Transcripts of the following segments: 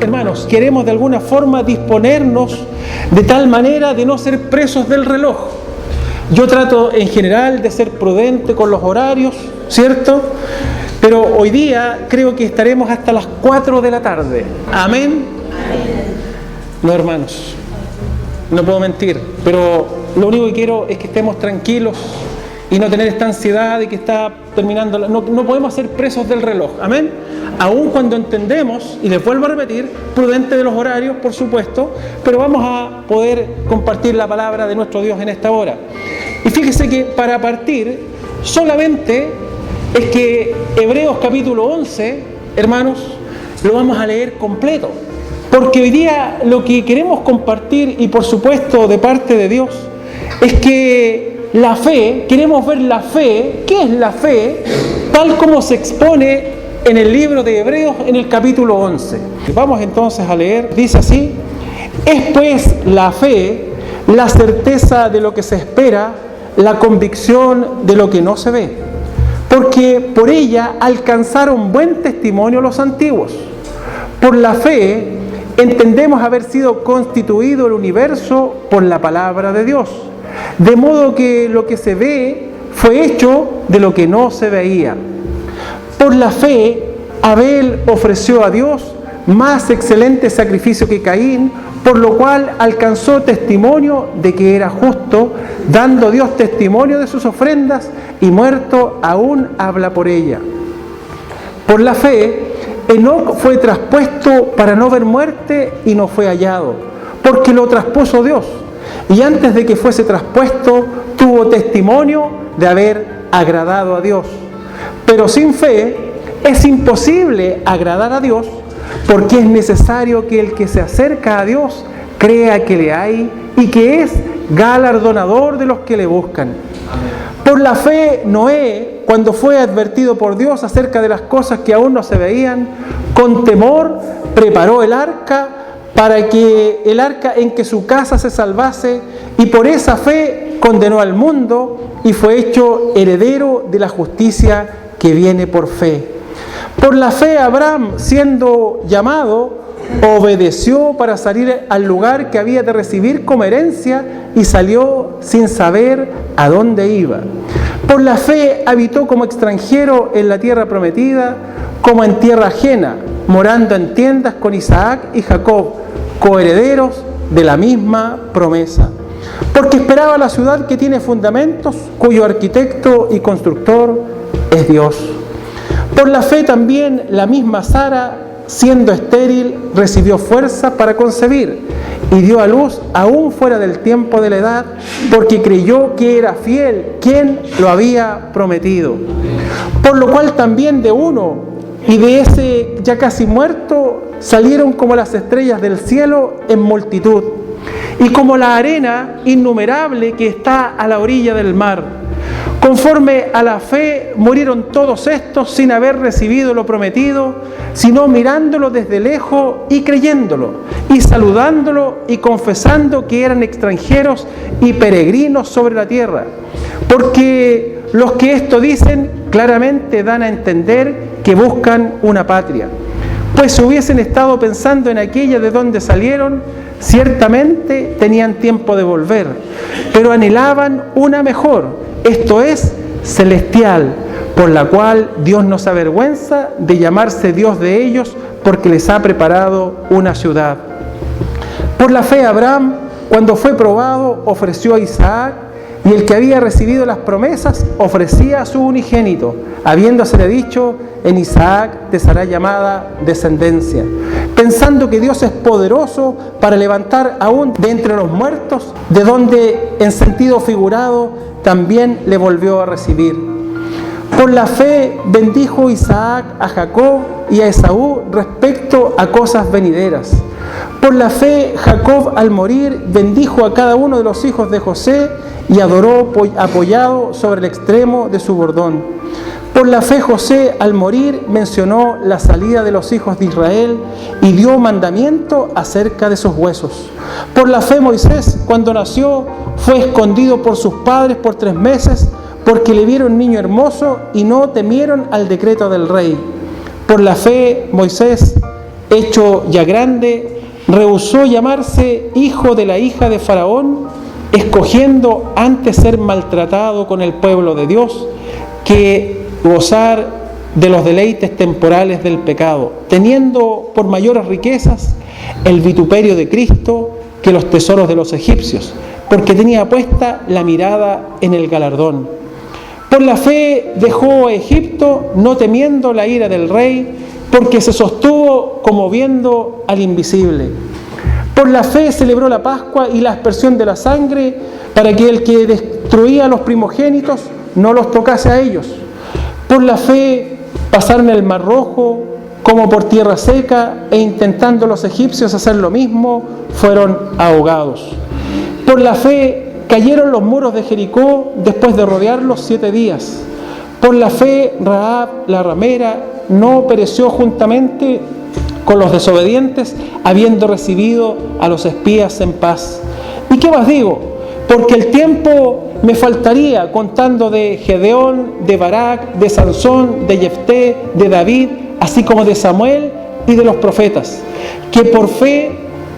hermanos, queremos de alguna forma disponernos de tal manera de no ser presos del reloj. Yo trato en general de ser prudente con los horarios, ¿cierto? Pero hoy día creo que estaremos hasta las 4 de la tarde. ¿Amén? No, hermanos, no puedo mentir, pero lo único que quiero es que estemos tranquilos y no tener esta ansiedad de que está terminando. No podemos ser presos del reloj. ¿Amén? Aun cuando entendemos, y les vuelvo a repetir, prudente de los horarios, por supuesto, pero vamos a poder compartir la palabra de nuestro Dios en esta hora. Y fíjese que para partir, solamente es que Hebreos capítulo 11, hermanos, lo vamos a leer completo. Porque hoy día lo que queremos compartir, y por supuesto de parte de Dios, es que la fe, queremos ver la fe, ¿qué es la fe? Tal como se expone en el libro de Hebreos en el capítulo 11. Vamos entonces a leer, dice así: es pues la fe, la certeza de lo que se espera, la convicción de lo que no se ve, porque por ella alcanzaron buen testimonio los antiguos. Por la fe entendemos haber sido constituido el universo por la palabra de Dios, de modo que lo que se ve fue hecho de lo que no se veía. Por la fe, Abel ofreció a Dios más excelente sacrificio que Caín, por lo cual alcanzó testimonio de que era justo, dando Dios testimonio de sus ofrendas, y muerto aún habla por ella. Por la fe, Enoc fue traspuesto para no ver muerte y no fue hallado, porque lo traspuso Dios, y antes de que fuese traspuesto tuvo testimonio de haber agradado a Dios. Pero sin fe es imposible agradar a Dios, porque es necesario que el que se acerca a Dios crea que le hay y que es galardonador de los que le buscan. Por la fe, Noé, cuando fue advertido por Dios acerca de las cosas que aún no se veían, con temor preparó el arca para que el arca en que su casa se salvase, y por esa fe condenó al mundo y fue hecho heredero de la justicia que viene por fe. Por la fe, Abraham, siendo llamado, obedeció para salir al lugar que había de recibir como herencia y salió sin saber a dónde iba. Por la fe habitó como extranjero en la tierra prometida, como en tierra ajena, morando en tiendas con Isaac y Jacob, coherederos de la misma promesa. Porque esperaba la ciudad que tiene fundamentos, cuyo arquitecto y constructor es Dios. Por la fe también la misma Sara, siendo estéril, recibió fuerza para concebir y dio a luz aún fuera del tiempo de la edad, porque creyó que era fiel quien lo había prometido. Por lo cual también de uno y de ese ya casi muerto salieron como las estrellas del cielo en multitud, y como la arena innumerable que está a la orilla del mar. Conforme a la fe murieron todos estos sin haber recibido lo prometido, sino mirándolo desde lejos y creyéndolo, y saludándolo y confesando que eran extranjeros y peregrinos sobre la tierra. Porque los que esto dicen claramente dan a entender que buscan una patria. Pues si hubiesen estado pensando en aquella de donde salieron, ciertamente tenían tiempo de volver, pero anhelaban una mejor, esto es, celestial, por la cual Dios no se avergüenza de llamarse Dios de ellos, porque les ha preparado una ciudad. Por la fe Abraham, cuando fue probado, ofreció a Isaac, y el que había recibido las promesas ofrecía a su unigénito, habiéndosele dicho: en Isaac te será llamada descendencia, pensando que Dios es poderoso para levantar aún de entre los muertos, de donde en sentido figurado también le volvió a recibir. Por la fe bendijo Isaac a Jacob y a Esaú respecto a cosas venideras. Por la fe Jacob al morir bendijo a cada uno de los hijos de José y adoró apoyado sobre el extremo de su bordón. Por la fe José al morir mencionó la salida de los hijos de Israel y dio mandamiento acerca de sus huesos. Por la fe Moisés, cuando nació, fue escondido por sus padres por 3 meses, porque le vieron niño hermoso y no temieron al decreto del rey. Por la fe Moisés, hecho ya grande, rehusó llamarse hijo de la hija de Faraón, escogiendo antes ser maltratado con el pueblo de Dios que gozar de los deleites temporales del pecado, teniendo por mayores riquezas el vituperio de Cristo que los tesoros de los egipcios, porque tenía puesta la mirada en el galardón. Por la fe dejó Egipto, no temiendo la ira del rey, porque se sostuvo como viendo al invisible. Por la fe celebró la Pascua y la aspersión de la sangre, para que el que destruía a los primogénitos no los tocase a ellos. Por la fe pasaron el Mar Rojo como por tierra seca, e intentando los egipcios hacer lo mismo, fueron ahogados. Por la fe cayeron los muros de Jericó después de rodearlos 7 días. Por la fe Rahab, la ramera, no pereció juntamente con los desobedientes, habiendo recibido a los espías en paz. ¿Y qué más digo? Porque el tiempo me faltaría contando de Gedeón, de Barak, de Sansón, de Jefté, de David, así como de Samuel y de los profetas, que por fe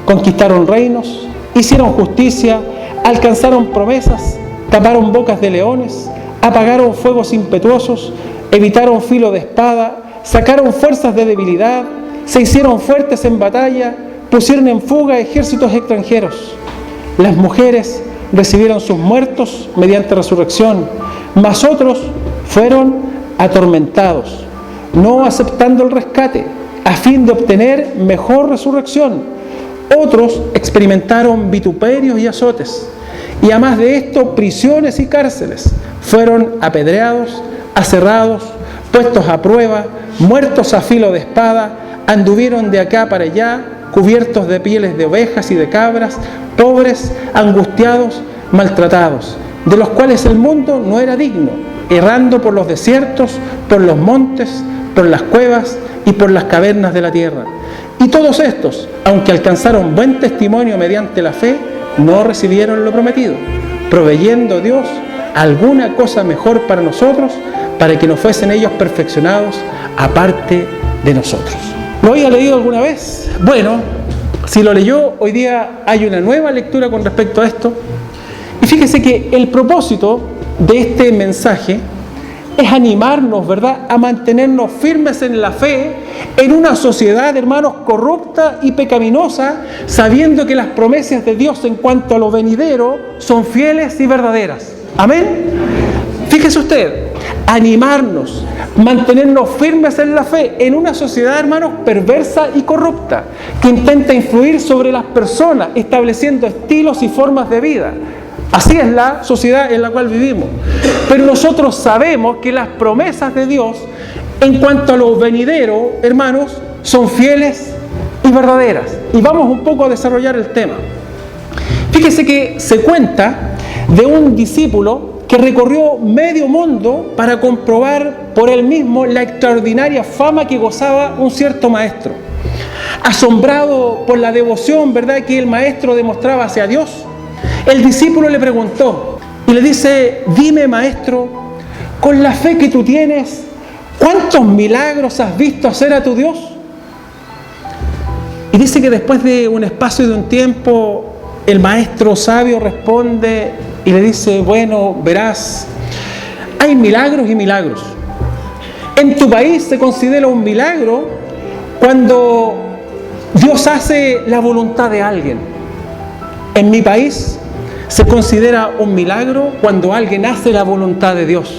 conquistaron reinos, hicieron justicia, alcanzaron promesas, taparon bocas de leones, apagaron fuegos impetuosos, evitaron filo de espada, sacaron fuerzas de debilidad, se hicieron fuertes en batalla, pusieron en fuga ejércitos extranjeros. Las mujeres recibieron sus muertos mediante resurrección, mas otros fueron atormentados, no aceptando el rescate, a fin de obtener mejor resurrección. Otros experimentaron vituperios y azotes, y además de esto, prisiones y cárceles. Fueron apedreados, aserrados, puestos a prueba, muertos a filo de espada, anduvieron de acá para allá, cubiertos de pieles de ovejas y de cabras, pobres, angustiados, maltratados, de los cuales el mundo no era digno, errando por los desiertos, por los montes, por las cuevas y por las cavernas de la tierra. Y todos estos, aunque alcanzaron buen testimonio mediante la fe, no recibieron lo prometido, proveyendo Dios alguna cosa mejor para nosotros, para que no fuesen ellos perfeccionados aparte de nosotros. ¿Lo había leído alguna vez? Bueno, si lo leyó, hoy día hay una nueva lectura con respecto a esto. Y fíjese que el propósito de este mensaje es animarnos, ¿verdad?, a mantenernos firmes en la fe en una sociedad, hermanos, corrupta y pecaminosa, sabiendo que las promesas de Dios en cuanto a lo venidero son fieles y verdaderas. Amén. Fíjese usted, animarnos, mantenernos firmes en la fe en una sociedad, hermanos, perversa y corrupta, que intenta influir sobre las personas, estableciendo estilos y formas de vida. Así es la sociedad en la cual vivimos. Pero nosotros sabemos que las promesas de Dios en cuanto a lo venidero, hermanos, son fieles y verdaderas. Y vamos un poco a desarrollar el tema. Fíjese que se cuenta de un discípulo que recorrió medio mundo para comprobar por él mismo la extraordinaria fama que gozaba un cierto maestro. Asombrado por la devoción, ¿verdad?, que el maestro demostraba hacia Dios, el discípulo le preguntó y le dice: dime, maestro, con la fe que tú tienes, ¿cuántos milagros has visto hacer a tu Dios? Y dice que después de un espacio de un tiempo, el maestro sabio responde y le dice: bueno, verás, hay milagros y milagros. En tu país se considera un milagro cuando Dios hace la voluntad de alguien. En mi país se considera un milagro cuando alguien hace la voluntad de Dios.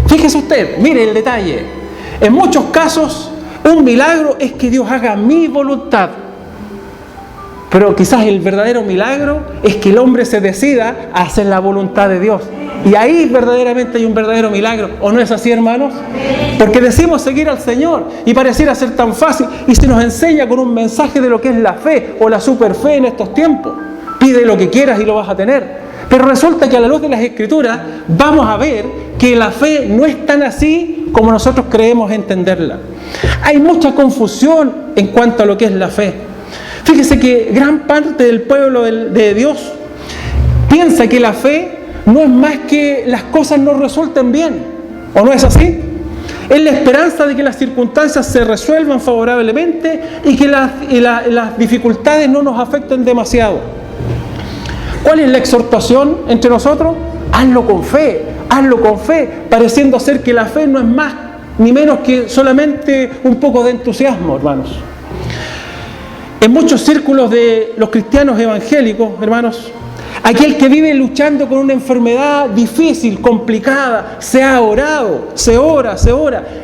Fíjese usted, mire el detalle. En muchos casos, un milagro es que Dios haga mi voluntad. Pero quizás el verdadero milagro es que el hombre se decida a hacer la voluntad de Dios. Y ahí verdaderamente hay un verdadero milagro. ¿O no es así, hermanos? Porque decimos seguir al Señor y pareciera ser tan fácil, y se nos enseña con un mensaje de lo que es la fe o la superfe en estos tiempos. Pide lo que quieras y lo vas a tener. Pero resulta que a la luz de las Escrituras vamos a ver que la fe no es tan así como nosotros creemos entenderla. Hay mucha confusión en cuanto a lo que es la fe. Fíjese que gran parte del pueblo de Dios piensa que la fe no es más que las cosas nos resulten bien. ¿O no es así? Es la esperanza de que las circunstancias se resuelvan favorablemente y que las dificultades no nos afecten demasiado. ¿Cuál es la exhortación entre nosotros? Hazlo con fe, pareciendo ser que la fe no es más ni menos que solamente un poco de entusiasmo, hermanos. En muchos círculos de los cristianos evangélicos, hermanos, aquel que vive luchando con una enfermedad difícil, complicada, se ha orado, se ora,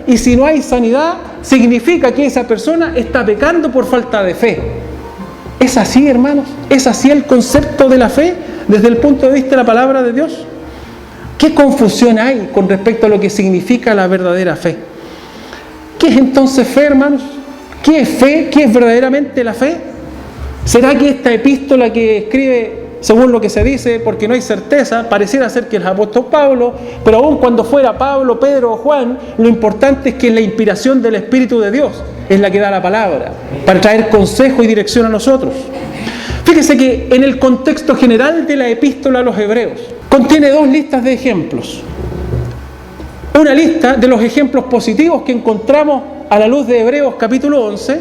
y si no hay sanidad, significa que esa persona está pecando por falta de fe. ¿Es así, hermanos? ¿Es así el concepto de la fe desde el punto de vista de la palabra de Dios? ¿Qué confusión hay con respecto a lo que significa la verdadera fe? ¿Qué es entonces fe, hermanos? ¿Qué es fe? ¿Qué es verdaderamente la fe? ¿Será que esta epístola que escribe, según lo que se dice, porque no hay certeza, pareciera ser que es el apóstol Pablo, pero aún cuando fuera Pablo, Pedro o Juan, lo importante es que la inspiración del Espíritu de Dios es la que da la palabra, para traer consejo y dirección a nosotros? Fíjese que en el contexto general de la epístola a los Hebreos, contiene dos listas de ejemplos. Una lista de los ejemplos positivos que encontramos a la luz de Hebreos capítulo 11,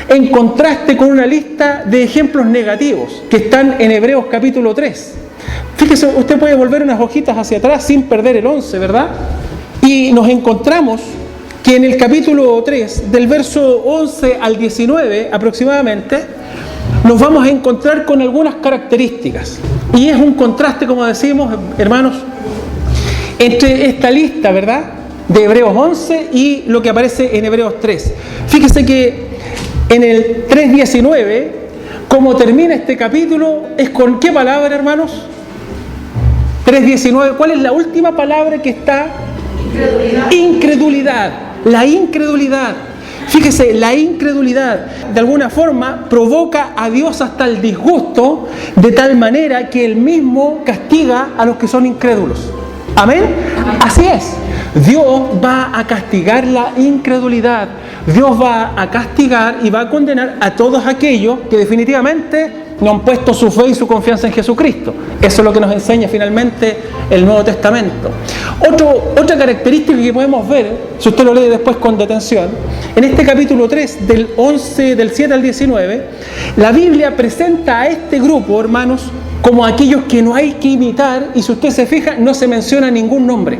en contraste con una lista de ejemplos negativos que están en Hebreos capítulo 3. Fíjese, usted puede volver unas hojitas hacia atrás sin perder el 11, ¿verdad? Y nos encontramos que en el capítulo 3, del verso 11 al 19 aproximadamente, nos vamos a encontrar con algunas características. Y es un contraste, como decimos, hermanos, entre esta lista, ¿verdad?, de Hebreos 11 y lo que aparece en Hebreos 3. Fíjese que en el 3:19, como termina este capítulo, es con ¿qué palabra, hermanos? 3:19, ¿cuál es la última palabra que está? Incredulidad. La incredulidad. Fíjese, la incredulidad de alguna forma provoca a Dios hasta el disgusto, de tal manera que Él mismo castiga a los que son incrédulos. ¿Amén? Así es. Dios va a castigar la incredulidad. Dios va a castigar y va a condenar a todos aquellos que definitivamente no han puesto su fe y su confianza en Jesucristo. Eso es lo que nos enseña finalmente el Nuevo Testamento. Otra característica que podemos ver, si usted lo lee después con detención, en este capítulo 3, del 7 al 19, la Biblia presenta a este grupo, hermanos, como aquellos que no hay que imitar, y si usted se fija, no se menciona ningún nombre.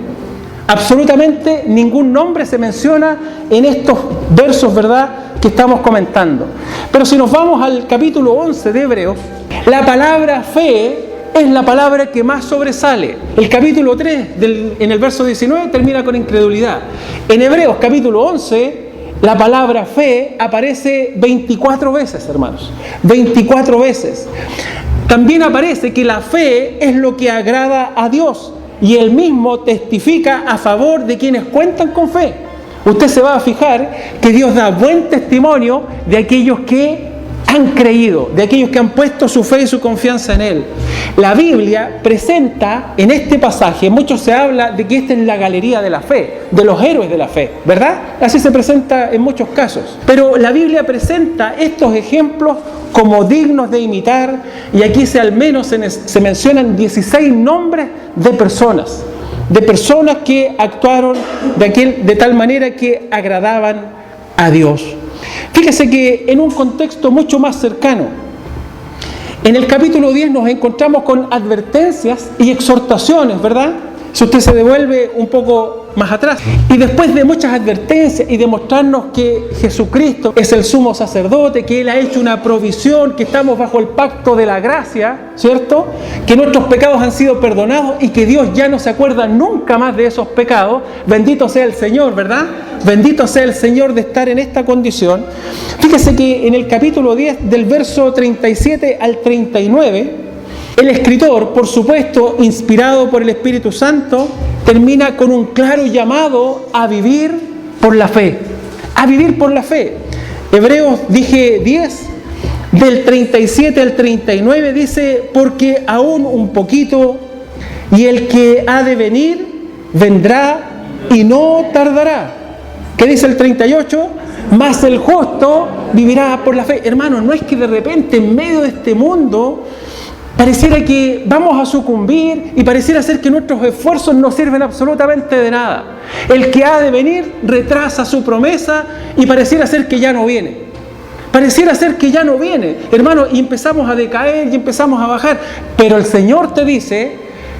Absolutamente ningún nombre se menciona en estos versos, ¿verdad?, que estamos comentando. Pero si nos vamos al capítulo 11 de Hebreos, la palabra fe es la palabra que más sobresale. El capítulo 3, en el verso 19, termina con incredulidad. En Hebreos capítulo 11, la palabra fe aparece 24 veces, hermanos. 24 veces. También aparece que la fe es lo que agrada a Dios, y Él mismo testifica a favor de quienes cuentan con fe. Usted se va a fijar que Dios da buen testimonio de aquellos que han creído, de aquellos que han puesto su fe y su confianza en Él. La Biblia presenta en este pasaje, mucho se habla de que esta es la galería de la fe, de los héroes de la fe, ¿verdad? Así se presenta en muchos casos. Pero la Biblia presenta estos ejemplos como dignos de imitar, y aquí al menos se mencionan 16 nombres de personas que actuaron de tal manera que agradaban a Dios. Fíjese que en un contexto mucho más cercano, en el capítulo 10 nos encontramos con advertencias y exhortaciones, ¿verdad? Si usted se devuelve un poco más atrás. Y después de muchas advertencias y de mostrarnos que Jesucristo es el sumo sacerdote, que Él ha hecho una provisión, que estamos bajo el pacto de la gracia, ¿cierto?, que nuestros pecados han sido perdonados y que Dios ya no se acuerda nunca más de esos pecados. Bendito sea el Señor, ¿verdad? Bendito sea el Señor de estar en esta condición. Fíjese que en el capítulo 10, del verso 37 al 39, el escritor, por supuesto, inspirado por el Espíritu Santo, termina con un claro llamado a vivir por la fe. A vivir por la fe. Hebreos, 10, del 37 al 39, dice: porque aún un poquito, y el que ha de venir, vendrá y no tardará. ¿Qué dice el 38? Mas el justo vivirá por la fe. Hermanos, no es que de repente en medio de este mundo Pareciera que vamos a sucumbir y pareciera ser que nuestros esfuerzos no sirven absolutamente de nada. El que ha de venir retrasa su promesa y pareciera ser que ya no viene. Pareciera ser que ya no viene, hermano, y empezamos a decaer y empezamos a bajar. Pero el Señor te dice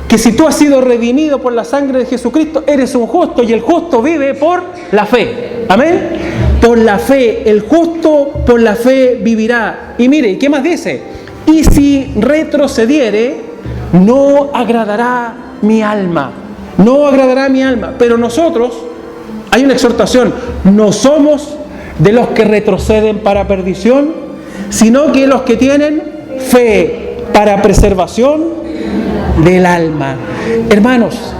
que si tú has sido redimido por la sangre de Jesucristo, eres un justo, y el justo vive por la fe. Amén. Por la fe, el justo por la fe vivirá. Y mire, ¿qué más dice? Y si retrocediere, no agradará mi alma. No agradará mi alma. Pero nosotros, hay una exhortación, no somos de los que retroceden para perdición, sino que los que tienen fe para preservación del alma. Hermanos,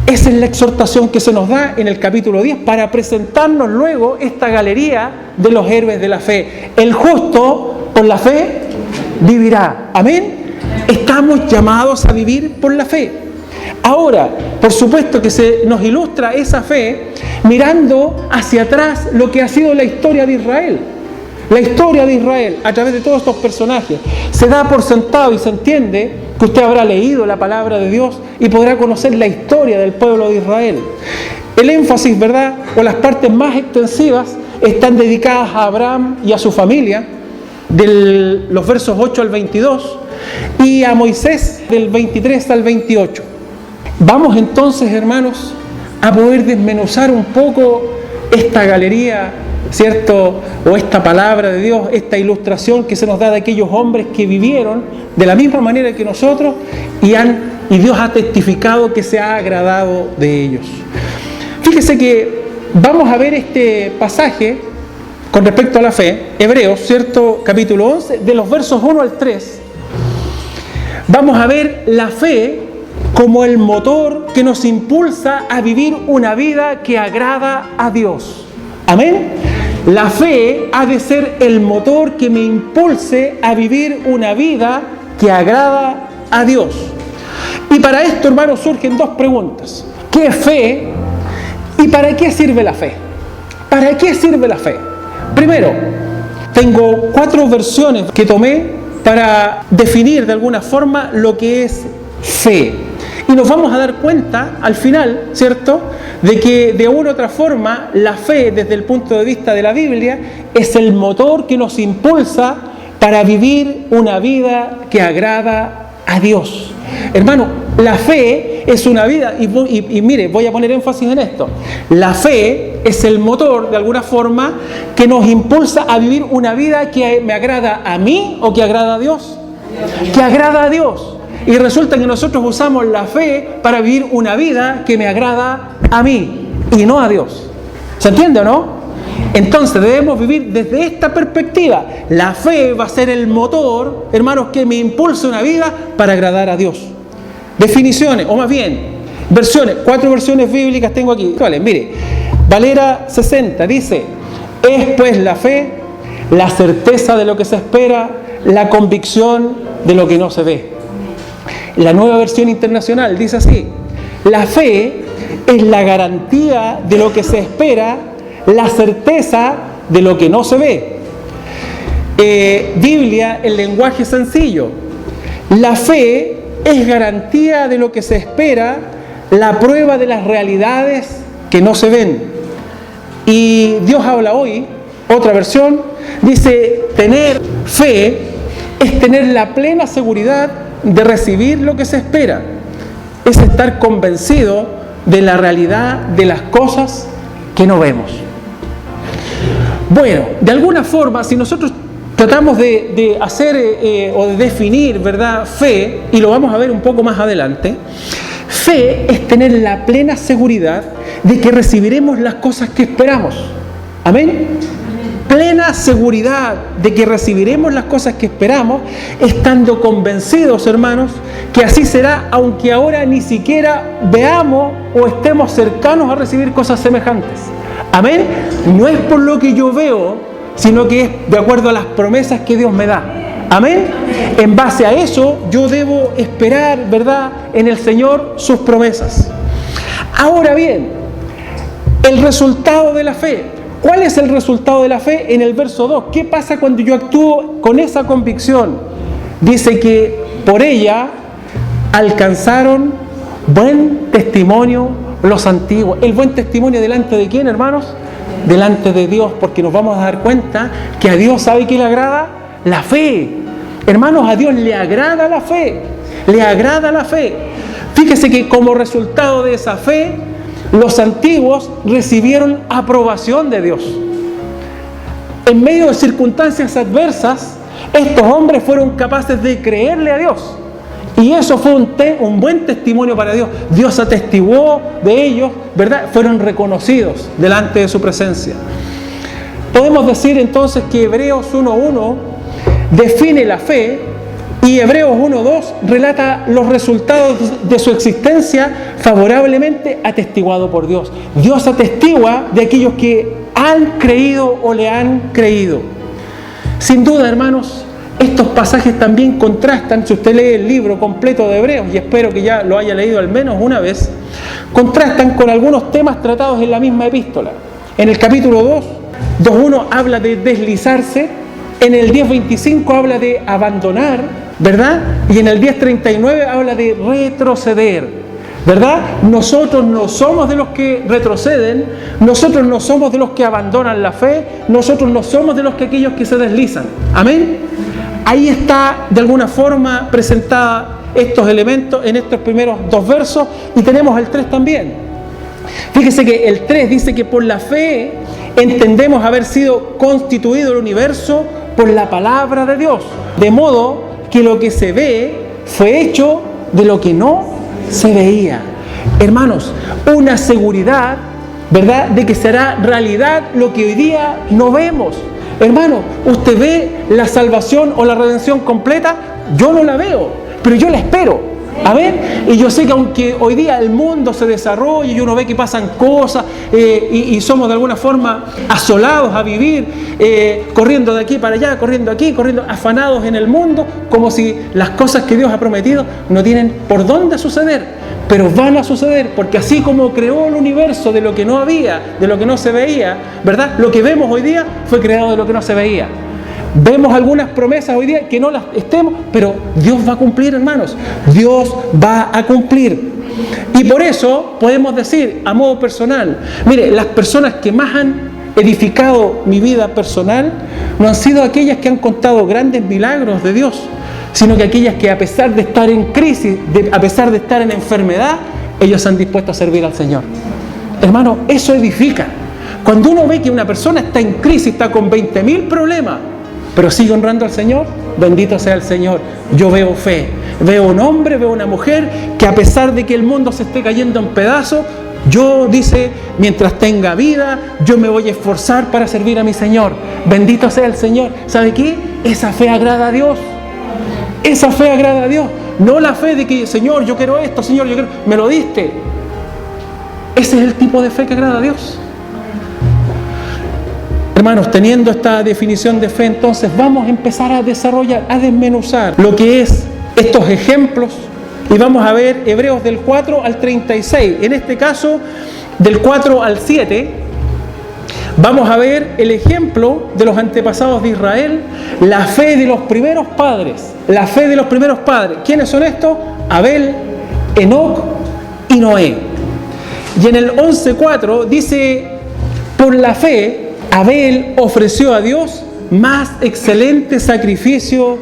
esa es la exhortación que se nos da en el capítulo 10 para presentarnos luego esta galería de los héroes de la fe. El justo por la fe vivirá. Amén. Estamos llamados a vivir por la fe. Ahora, por supuesto que se nos ilustra esa fe mirando hacia atrás lo que ha sido la historia de Israel. La historia de Israel, a través de todos estos personajes, se da por sentado y se entiende que usted habrá leído la palabra de Dios y podrá conocer la historia del pueblo de Israel. El énfasis, ¿verdad?, o las partes más extensivas están dedicadas a Abraham y a su familia, de los versos 8 al 22, y a Moisés del 23 al 28. Vamos entonces, hermanos, a poder desmenuzar un poco esta galería, ¿cierto?, o esta palabra de Dios, esta ilustración que se nos da de aquellos hombres que vivieron de la misma manera que nosotros y Dios ha testificado que se ha agradado de ellos. Fíjese que vamos a ver este pasaje con respecto a la fe, Hebreos, ¿cierto?, capítulo 11, de los versos 1 al 3. Vamos a ver la fe como el motor que nos impulsa a vivir una vida que agrada a Dios. Amén. La fe ha de ser el motor que me impulse a vivir una vida que agrada a Dios. Y para esto, hermanos, surgen dos preguntas. ¿Qué es fe y para qué sirve la fe? ¿Para qué sirve la fe? Primero, tengo 4 versiones que tomé para definir de alguna forma lo que es fe. Y nos vamos a dar cuenta al final, ¿cierto?, de que de una u otra forma la fe, desde el punto de vista de la Biblia, es el motor que nos impulsa para vivir una vida que agrada a Dios. Hermano, la fe es una vida, y mire, voy a poner énfasis en esto. La fe es el motor, de alguna forma, que nos impulsa a vivir una vida que me agrada a mí o que agrada a Dios. Que agrada a Dios. Y resulta que nosotros usamos la fe para vivir una vida que me agrada a mí y no a Dios. ¿Se entiende o no? Entonces debemos vivir desde esta perspectiva. La fe va a ser el motor, hermanos, que me impulse una vida para agradar a Dios. Definiciones, o más bien, versiones, 4 versiones bíblicas tengo aquí. Vale, mire, Valera 60 dice: es pues la fe, la certeza de lo que se espera, la convicción de lo que no se ve. La Nueva Versión Internacional dice así: la fe es la garantía de lo que se espera, la certeza de lo que no se ve. Biblia, el lenguaje sencillo: la fe es garantía de lo que se espera, la prueba de las realidades que no se ven. Y Dios habla hoy, otra versión, dice: tener fe es tener la plena seguridad de recibir lo que se espera, es estar convencido de la realidad de las cosas que no vemos. Bueno, de alguna forma, si nosotros tratamos de hacer o de definir, ¿verdad?, fe, y lo vamos a ver un poco más adelante, fe es tener la plena seguridad de que recibiremos las cosas que esperamos. Amén. Plena seguridad de que recibiremos las cosas que esperamos, estando convencidos, hermanos, que así será, aunque ahora ni siquiera veamos o estemos cercanos a recibir cosas semejantes. Amén. No es por lo que yo veo, sino que es de acuerdo a las promesas que Dios me da. Amén. En base a eso, yo debo esperar, ¿verdad?, en el Señor sus promesas. Ahora bien, el resultado de la fe. ¿Cuál es el resultado de la fe? En el verso 2, ¿qué pasa cuando yo actúo con esa convicción? Dice que por ella alcanzaron buen testimonio los antiguos. ¿El buen testimonio delante de quién, hermanos? Delante de Dios, porque nos vamos a dar cuenta que a Dios, ¿sabe qué le agrada? La fe. Hermanos, a Dios le agrada la fe. Le agrada la fe. Fíjese que como resultado de esa fe, los antiguos recibieron aprobación de Dios. En medio de circunstancias adversas, estos hombres fueron capaces de creerle a Dios. Y eso fue un buen testimonio para Dios. Dios atestiguó de ellos, ¿verdad? Fueron reconocidos delante de su presencia. Podemos decir entonces que Hebreos 1:1 define la fe y Hebreos 1:2 relata los resultados de su existencia favorablemente atestiguado por Dios. Dios atestigua de aquellos que han creído o le han creído. Sin duda, hermanos, estos pasajes también contrastan, si usted lee el libro completo de Hebreos, y espero que ya lo haya leído al menos una vez, contrastan con algunos temas tratados en la misma epístola. En el capítulo 2:1 habla de deslizarse, en el 10:25 habla de abandonar, ¿verdad? Y en el 10:39 habla de retroceder, ¿verdad? Nosotros no somos de los que retroceden, nosotros no somos de los que abandonan la fe, nosotros no somos de aquellos que se deslizan. Amén. Ahí está de alguna forma presentada estos elementos en estos primeros 2 versos, y tenemos el 3 también. Fíjese que el 3 dice que por la fe entendemos haber sido constituido el universo por la palabra de Dios, de modo que lo que se ve fue hecho de lo que no se veía. Hermanos, una seguridad, ¿verdad?, de que será realidad lo que hoy día no vemos. Hermano, ¿usted ve la salvación o la redención completa? Yo no la veo, pero yo la espero. Amén. Y yo sé que aunque hoy día el mundo se desarrolla y uno ve que pasan cosas y somos de alguna forma asolados a vivir, corriendo de aquí para allá, corriendo aquí, corriendo, afanados en el mundo, como si las cosas que Dios ha prometido no tienen por dónde suceder. Pero van a suceder, porque así como creó el universo de lo que no había, de lo que no se veía, ¿verdad? Lo que vemos hoy día fue creado de lo que no se veía. Vemos algunas promesas hoy día que no las estemos, pero Dios va a cumplir, hermanos. Dios va a cumplir. Y por eso podemos decir, a modo personal, mire, las personas que más han edificado mi vida personal no han sido aquellas que han contado grandes milagros de Dios, sino que aquellas que, a pesar de estar en crisis, a pesar de estar en enfermedad, ellos se han dispuesto a servir al Señor. Hermano, eso edifica. Cuando uno ve que una persona está en crisis, está con 20.000 problemas, pero sigue honrando al Señor, bendito sea el Señor. Yo veo fe, veo un hombre, veo una mujer que, a pesar de que el mundo se esté cayendo en pedazos, yo, dice, mientras tenga vida, yo me voy a esforzar para servir a mi Señor. Bendito sea el Señor. ¿Sabe qué? Esa fe agrada a Dios. Esa fe agrada a Dios. No la fe de que, Señor, yo quiero esto, Señor, yo quiero... me lo diste. Ese es el tipo de fe que agrada a Dios. Hermanos, teniendo esta definición de fe, entonces vamos a empezar a desarrollar, a desmenuzar lo que es estos ejemplos, y vamos a ver Hebreos del 4 al 36. En este caso, del 4 al 7, vamos a ver el ejemplo de los antepasados de Israel, la fe de los primeros padres. La fe de los primeros padres. ¿Quiénes son estos? Abel, Enoc y Noé. Y en el 11:4 dice, por la fe, Abel ofreció a Dios más excelente sacrificio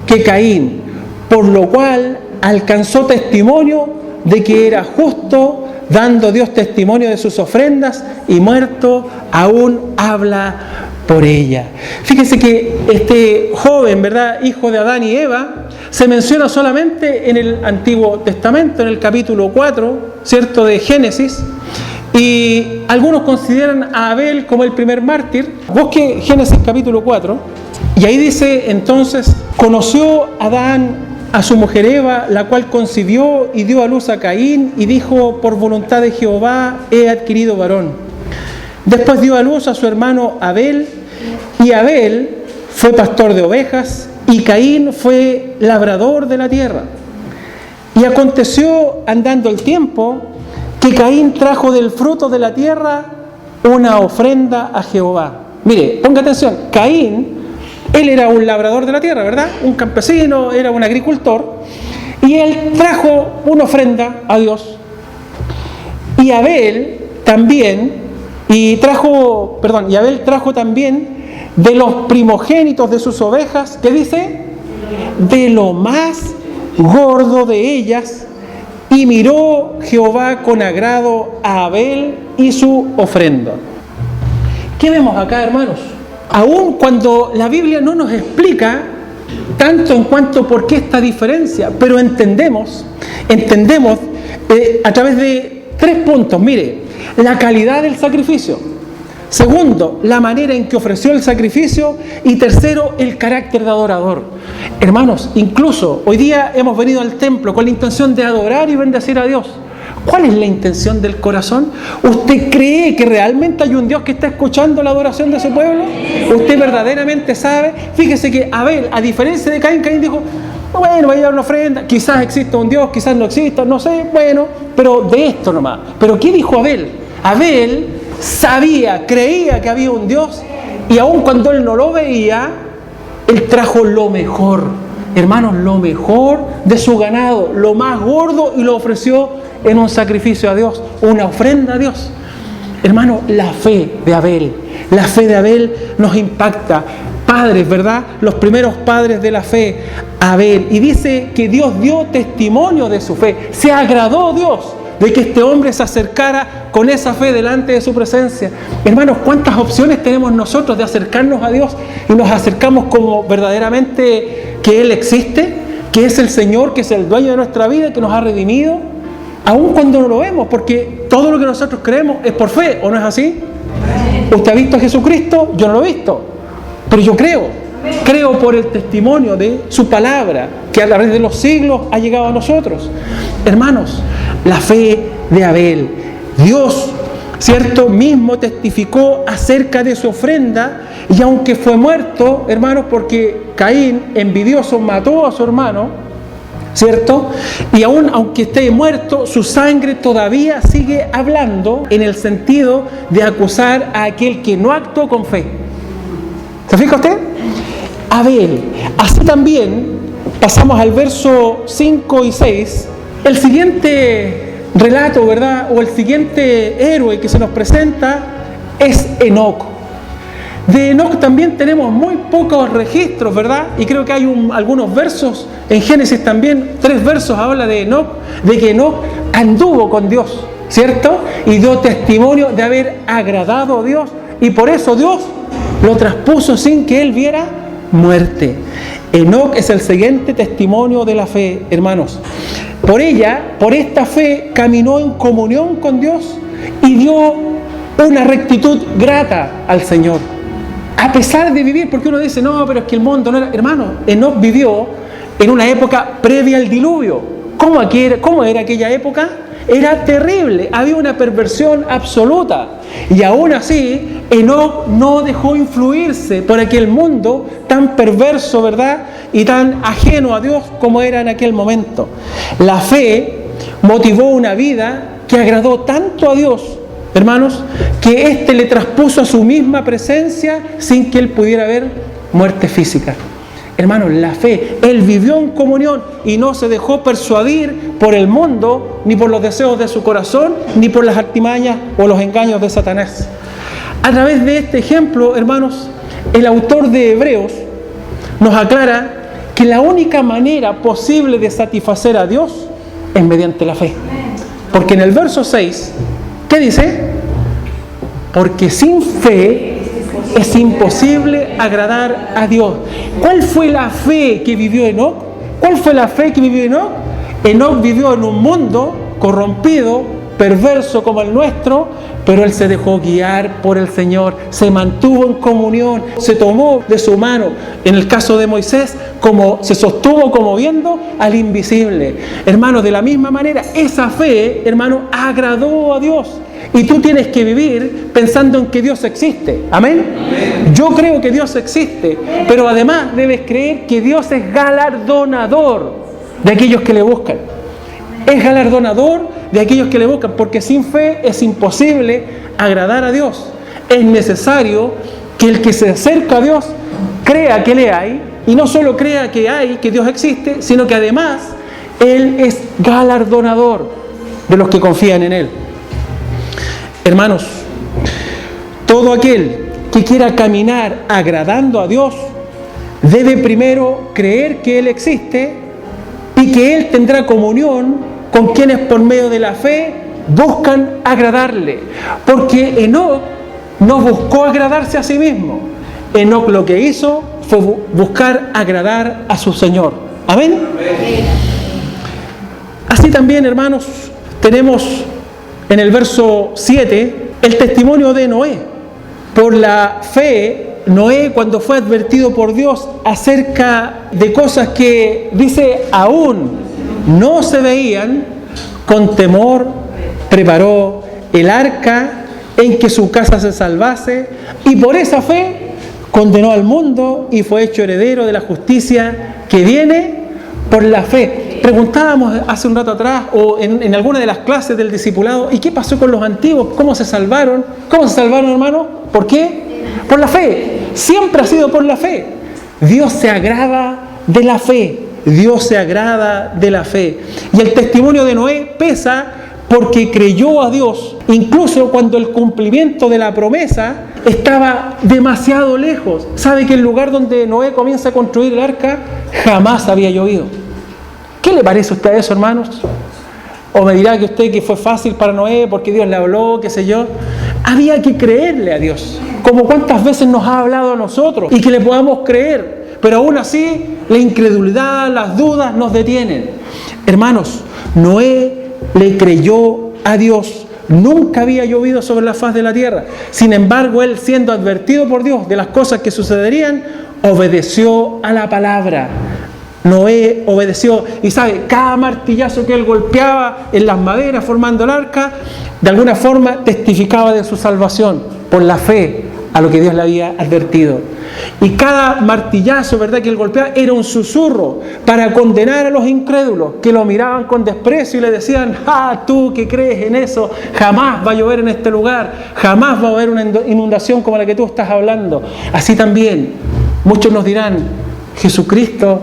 que Caín, por lo cual alcanzó testimonio de que era justo, dando Dios testimonio de sus ofrendas, y muerto aún habla por ella. Fíjese que este joven, ¿verdad?, hijo de Adán y Eva, se menciona solamente en el Antiguo Testamento, en el capítulo 4, ¿cierto?, de Génesis. Y algunos consideran a Abel como el primer mártir. Busque Génesis capítulo 4, y ahí dice entonces: conoció Adán a su mujer Eva, la cual concibió y dio a luz a Caín, y dijo: por voluntad de Jehová he adquirido varón. Después dio a luz a su hermano Abel, y Abel fue pastor de ovejas, y Caín fue labrador de la tierra. Y aconteció, andando el tiempo, que Caín trajo del fruto de la tierra una ofrenda a Jehová. Mire, ponga atención, Caín Él era un labrador de la tierra, ¿verdad? Un campesino, era un agricultor. Y él trajo una ofrenda a Dios. Y Abel trajo también de los primogénitos de sus ovejas, ¿qué dice? De lo más gordo de ellas, y miró Jehová con agrado a Abel y su ofrenda. ¿Qué vemos acá, hermanos? Aun cuando la Biblia no nos explica tanto en cuanto por qué esta diferencia, pero entendemos a través de 3 puntos. Mire, la calidad del sacrificio. Segundo, la manera en que ofreció el sacrificio. Y tercero, el carácter de adorador. Hermanos, incluso hoy día hemos venido al templo con la intención de adorar y bendecir a Dios. ¿Cuál es la intención del corazón? ¿Usted cree que realmente hay un Dios que está escuchando la adoración de su pueblo? ¿Usted verdaderamente sabe? Fíjese que Abel, a diferencia de Caín, Caín dijo, bueno, voy a dar una ofrenda, quizás exista un Dios, quizás no exista, no sé, bueno, pero de esto nomás. ¿Pero qué dijo Abel? Abel sabía, creía que había un Dios, y aun cuando él no lo veía, él trajo lo mejor, hermanos, lo mejor de su ganado, lo más gordo, y lo ofreció en un sacrificio a Dios, una ofrenda a Dios. Hermano, la fe de Abel nos impacta. Padres, ¿verdad? Los primeros padres de la fe, Abel. Y dice que Dios dio testimonio de su fe. Se agradó Dios de que este hombre se acercara con esa fe delante de su presencia. Hermanos, ¿cuántas opciones tenemos nosotros de acercarnos a Dios? Y nos acercamos como verdaderamente que Él existe, que es el Señor, que es el dueño de nuestra vida, que nos ha redimido, aun cuando no lo vemos, porque todo lo que nosotros creemos es por fe, ¿o no es así? ¿Usted ha visto a Jesucristo? Yo no lo he visto, pero yo creo por el testimonio de su palabra, que a través de los siglos ha llegado a nosotros. Hermanos, la fe de Abel, Dios, ¿cierto?, mismo testificó acerca de su ofrenda, y aunque fue muerto, hermanos, porque Caín, envidioso, mató a su hermano, ¿cierto? Y aunque esté muerto, su sangre todavía sigue hablando, en el sentido de acusar a aquel que no actuó con fe. ¿Se fija usted? Abel. Así también, pasamos al verso 5 y 6, el siguiente relato, ¿verdad?, o el siguiente héroe que se nos presenta es Enoc. De Enoc también tenemos muy pocos registros, ¿verdad? Y creo que hay algunos versos, en Génesis también, 3 versos habla de Enoc, de que Enoc anduvo con Dios, ¿cierto? Y dio testimonio de haber agradado a Dios, y por eso Dios lo traspuso sin que él viera muerte. Enoc es el siguiente testimonio de la fe, hermanos. Por esta fe, caminó en comunión con Dios y dio una rectitud grata al Señor. A pesar de vivir, porque uno dice, no, pero es que el mundo no era... Hermano, Enoc vivió en una época previa al diluvio. ¿Cómo era aquella época? Era terrible, había una perversión absoluta. Y aún así, Enoc no dejó influirse por aquel mundo tan perverso, ¿verdad?, y tan ajeno a Dios como era en aquel momento. La fe motivó una vida que agradó tanto a Dios, hermanos, que éste le traspuso a su misma presencia sin que él pudiera ver muerte física. Hermanos, la fe, él vivió en comunión y no se dejó persuadir por el mundo, ni por los deseos de su corazón, ni por las artimañas o los engaños de Satanás. A través de este ejemplo, hermanos, el autor de Hebreos nos aclara que la única manera posible de satisfacer a Dios es mediante la fe. Porque en el verso 6, ¿qué dice? Porque sin fe es imposible agradar a Dios. ¿Cuál fue la fe que vivió Enoc? ¿Cuál fue la fe que vivió Enoc? Enoc vivió en un mundo corrompido, perverso como el nuestro, pero él se dejó guiar por el Señor, se mantuvo en comunión, se tomó de su mano, en el caso de Moisés, como se sostuvo como viendo al invisible. Hermanos, de la misma manera, esa fe, hermano, agradó a Dios. Y tú tienes que vivir pensando en que Dios existe. ¿Amén? Amén. Yo creo que Dios existe, pero además debes creer que Dios es galardonador de aquellos que le buscan. Es galardonador de aquellos que le buscan, porque sin fe es imposible agradar a Dios. Es necesario que el que se acerca a Dios crea que le hay, y no solo crea que hay, que Dios existe, sino que además Él es galardonador de los que confían en Él. Hermanos, todo aquel que quiera caminar agradando a Dios debe primero creer que Él existe y que Él tendrá comunión con quienes por medio de la fe buscan agradarle. Porque Enoc no buscó agradarse a sí mismo. Enoc lo que hizo fue buscar agradar a su Señor. ¿Amén? Así también, hermanos, tenemos en el verso 7 el testimonio de Noé. Por la fe, Noé, cuando fue advertido por Dios acerca de cosas que, dice, aún no se veían, con temor preparó el arca en que su casa se salvase, y por esa fe condenó al mundo y fue hecho heredero de la justicia que viene por la fe. Preguntábamos hace un rato atrás, o en alguna de las clases del discipulado, ¿y qué pasó con los antiguos? ¿Cómo se salvaron? ¿Cómo se salvaron, hermano? ¿Por qué? Por la fe. Siempre ha sido por la fe. Dios se agrada de la fe. Dios se agrada de la fe. Y el testimonio de Noé pesa porque creyó a Dios, incluso cuando el cumplimiento de la promesa estaba demasiado lejos. ¿Sabe que el lugar donde Noé comienza a construir el arca jamás había llovido? ¿Qué le parece a usted eso, hermanos? O me dirá que usted que fue fácil para Noé porque Dios le habló, qué sé yo. Había que creerle a Dios, como cuántas veces nos ha hablado a nosotros, y que le podamos creer, pero aún así la incredulidad, las dudas nos detienen. Hermanos, Noé le creyó a Dios. Nunca había llovido sobre la faz de la tierra. Sin embargo, él, siendo advertido por Dios de las cosas que sucederían, obedeció a la palabra. Noé obedeció, y sabe, cada martillazo que él golpeaba en las maderas formando el arca, de alguna forma testificaba de su salvación por la fe a lo que Dios le había advertido. Y cada martillazo, ¿verdad?, que él golpeaba era un susurro para condenar a los incrédulos que lo miraban con desprecio y le decían: ah, tú que crees en eso, jamás va a llover en este lugar, jamás va a haber una inundación como la que tú estás hablando. Así también muchos nos dirán: Jesucristo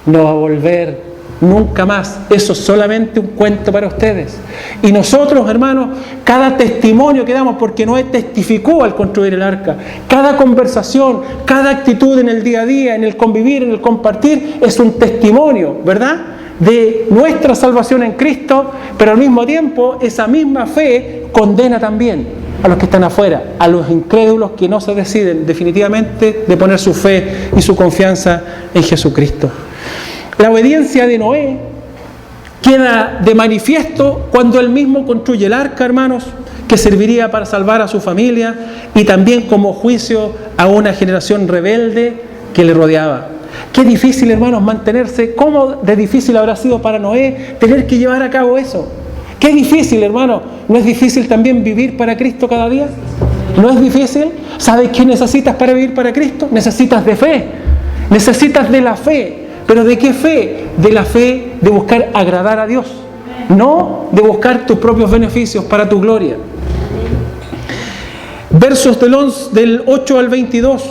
no va a volver nunca más, eso es solamente un cuento para ustedes. Y nosotros, hermanos, cada testimonio que damos, porque Noé testificó al construir el arca, cada conversación, cada actitud en el día a día, en el convivir, en el compartir, es un testimonio, ¿verdad?, de nuestra salvación en Cristo. Pero al mismo tiempo esa misma fe condena también a los que están afuera, a los incrédulos que no se deciden definitivamente de poner su fe y su confianza en Jesucristo. La obediencia de Noé queda de manifiesto cuando él mismo construye el arca, hermanos, que serviría para salvar a su familia y también como juicio a una generación rebelde que le rodeaba. Qué difícil, hermanos, mantenerse. ¿Cómo de difícil habrá sido para Noé tener que llevar a cabo eso? Qué difícil, hermano. ¿No es difícil también vivir para Cristo cada día? ¿No es difícil? ¿Sabes qué necesitas para vivir para Cristo? Necesitas de fe. Necesitas de la fe. ¿Pero de qué fe? De la fe de buscar agradar a Dios, no de buscar tus propios beneficios para tu gloria. Versos del 8 al 22.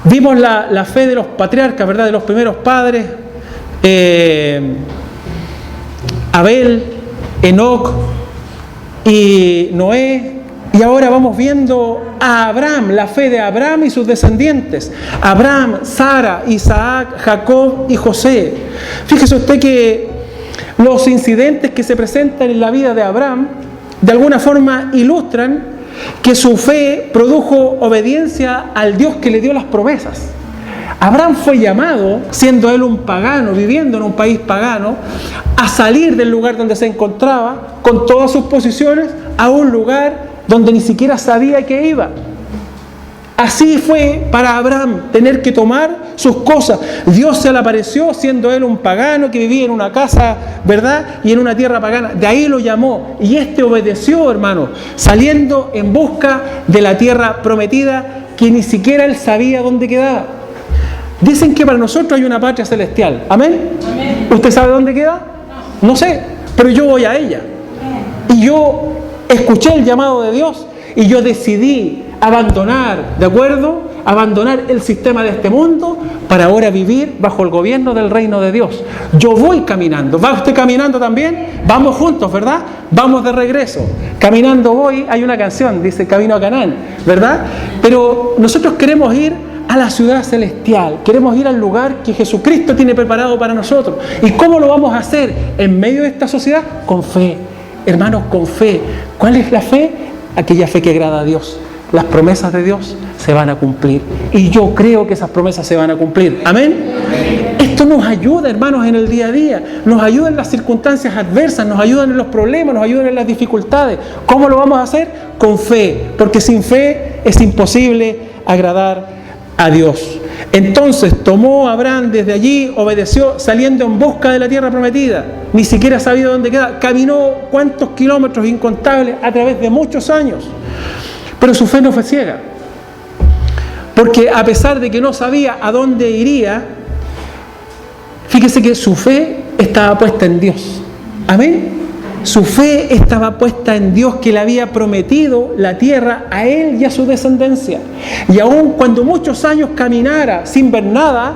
Vimos la fe de los patriarcas, ¿verdad?, de los primeros padres. Abel, Enoc y Noé. Y ahora vamos viendo a Abraham, la fe de Abraham y sus descendientes. Abraham, Sara, Isaac, Jacob y José. Fíjese usted que los incidentes que se presentan en la vida de Abraham de alguna forma ilustran que su fe produjo obediencia al Dios que le dio las promesas. Abraham fue llamado, siendo él un pagano, viviendo en un país pagano, a salir del lugar donde se encontraba, con todas sus posiciones, a un lugar donde ni siquiera sabía que iba. Así fue para Abraham, tener que tomar sus cosas. Dios se le apareció siendo él un pagano que vivía en una casa, ¿verdad?, y en una tierra pagana. De ahí lo llamó, y este obedeció, hermano, saliendo en busca de la tierra prometida que ni siquiera él sabía dónde quedaba. Dicen que para nosotros hay una patria celestial. ¿Amén? Amén. ¿Usted sabe dónde queda? No sé, pero yo voy a ella. Y yo escuché el llamado de Dios y yo decidí abandonar, ¿de acuerdo? Abandonar el sistema de este mundo para ahora vivir bajo el gobierno del reino de Dios. Yo voy caminando. ¿Va usted caminando también? Vamos juntos, ¿verdad? Vamos de regreso. Caminando voy, hay una canción, dice Camino a Canaán, ¿verdad? Pero nosotros queremos ir a la ciudad celestial, queremos ir al lugar que Jesucristo tiene preparado para nosotros. ¿Y cómo lo vamos a hacer? En medio de esta sociedad, con fe. Hermanos, con fe. ¿Cuál es la fe? Aquella fe que agrada a Dios. Las promesas de Dios se van a cumplir. Y yo creo que esas promesas se van a cumplir. ¿Amén? Esto nos ayuda, hermanos, en el día a día. Nos ayuda en las circunstancias adversas, nos ayuda en los problemas, nos ayuda en las dificultades. ¿Cómo lo vamos a hacer? Con fe. Porque sin fe es imposible agradar a Dios. Entonces tomó Abraham desde allí, obedeció, saliendo en busca de la tierra prometida. Ni siquiera sabía dónde queda. Caminó cuántos kilómetros incontables a través de muchos años. Pero su fe no fue ciega. Porque a pesar de que no sabía a dónde iría, fíjese que su fe estaba puesta en Dios. Amén. Su fe estaba puesta en Dios, que le había prometido la tierra a él y a su descendencia. Y aun cuando muchos años caminara sin ver nada,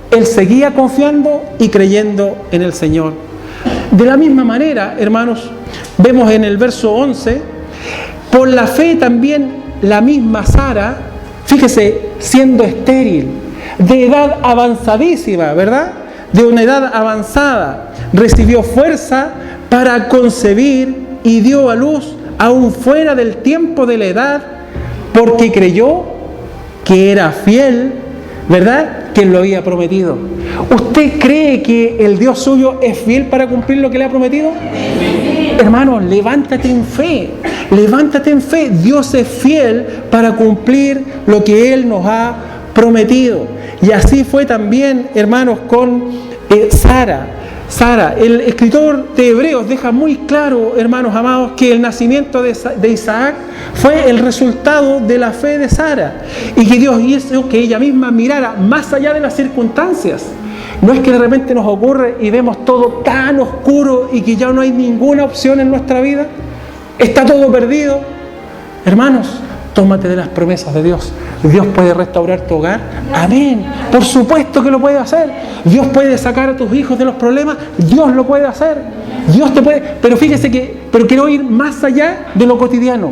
él seguía confiando y creyendo en el Señor. De la misma manera, hermanos, vemos en el verso 11, por la fe también la misma Sara, fíjese, siendo estéril, de edad avanzadísima, ¿verdad? De una edad avanzada, recibió fuerza para concebir y dio a luz aún fuera del tiempo de la edad, porque creyó que era fiel, ¿verdad?, quien lo había prometido. ¿Usted cree que el Dios suyo es fiel para cumplir lo que le ha prometido? Sí. Hermanos, levántate en fe, levántate en fe. Dios es fiel para cumplir lo que Él nos ha prometido. Y así fue también, hermanos, con Sara, el escritor de Hebreos deja muy claro, hermanos amados, que el nacimiento de Isaac fue el resultado de la fe de Sara, y que Dios hizo que ella misma mirara más allá de las circunstancias. No es que de repente nos ocurre y vemos todo tan oscuro y que ya no hay ninguna opción en nuestra vida, está todo perdido. Hermanos, tómate de las promesas de Dios. Dios puede restaurar tu hogar. Amén. Por supuesto que lo puede hacer. Dios puede sacar a tus hijos de los problemas. Dios lo puede hacer. Dios te puede. Pero fíjese pero quiero ir más allá de lo cotidiano.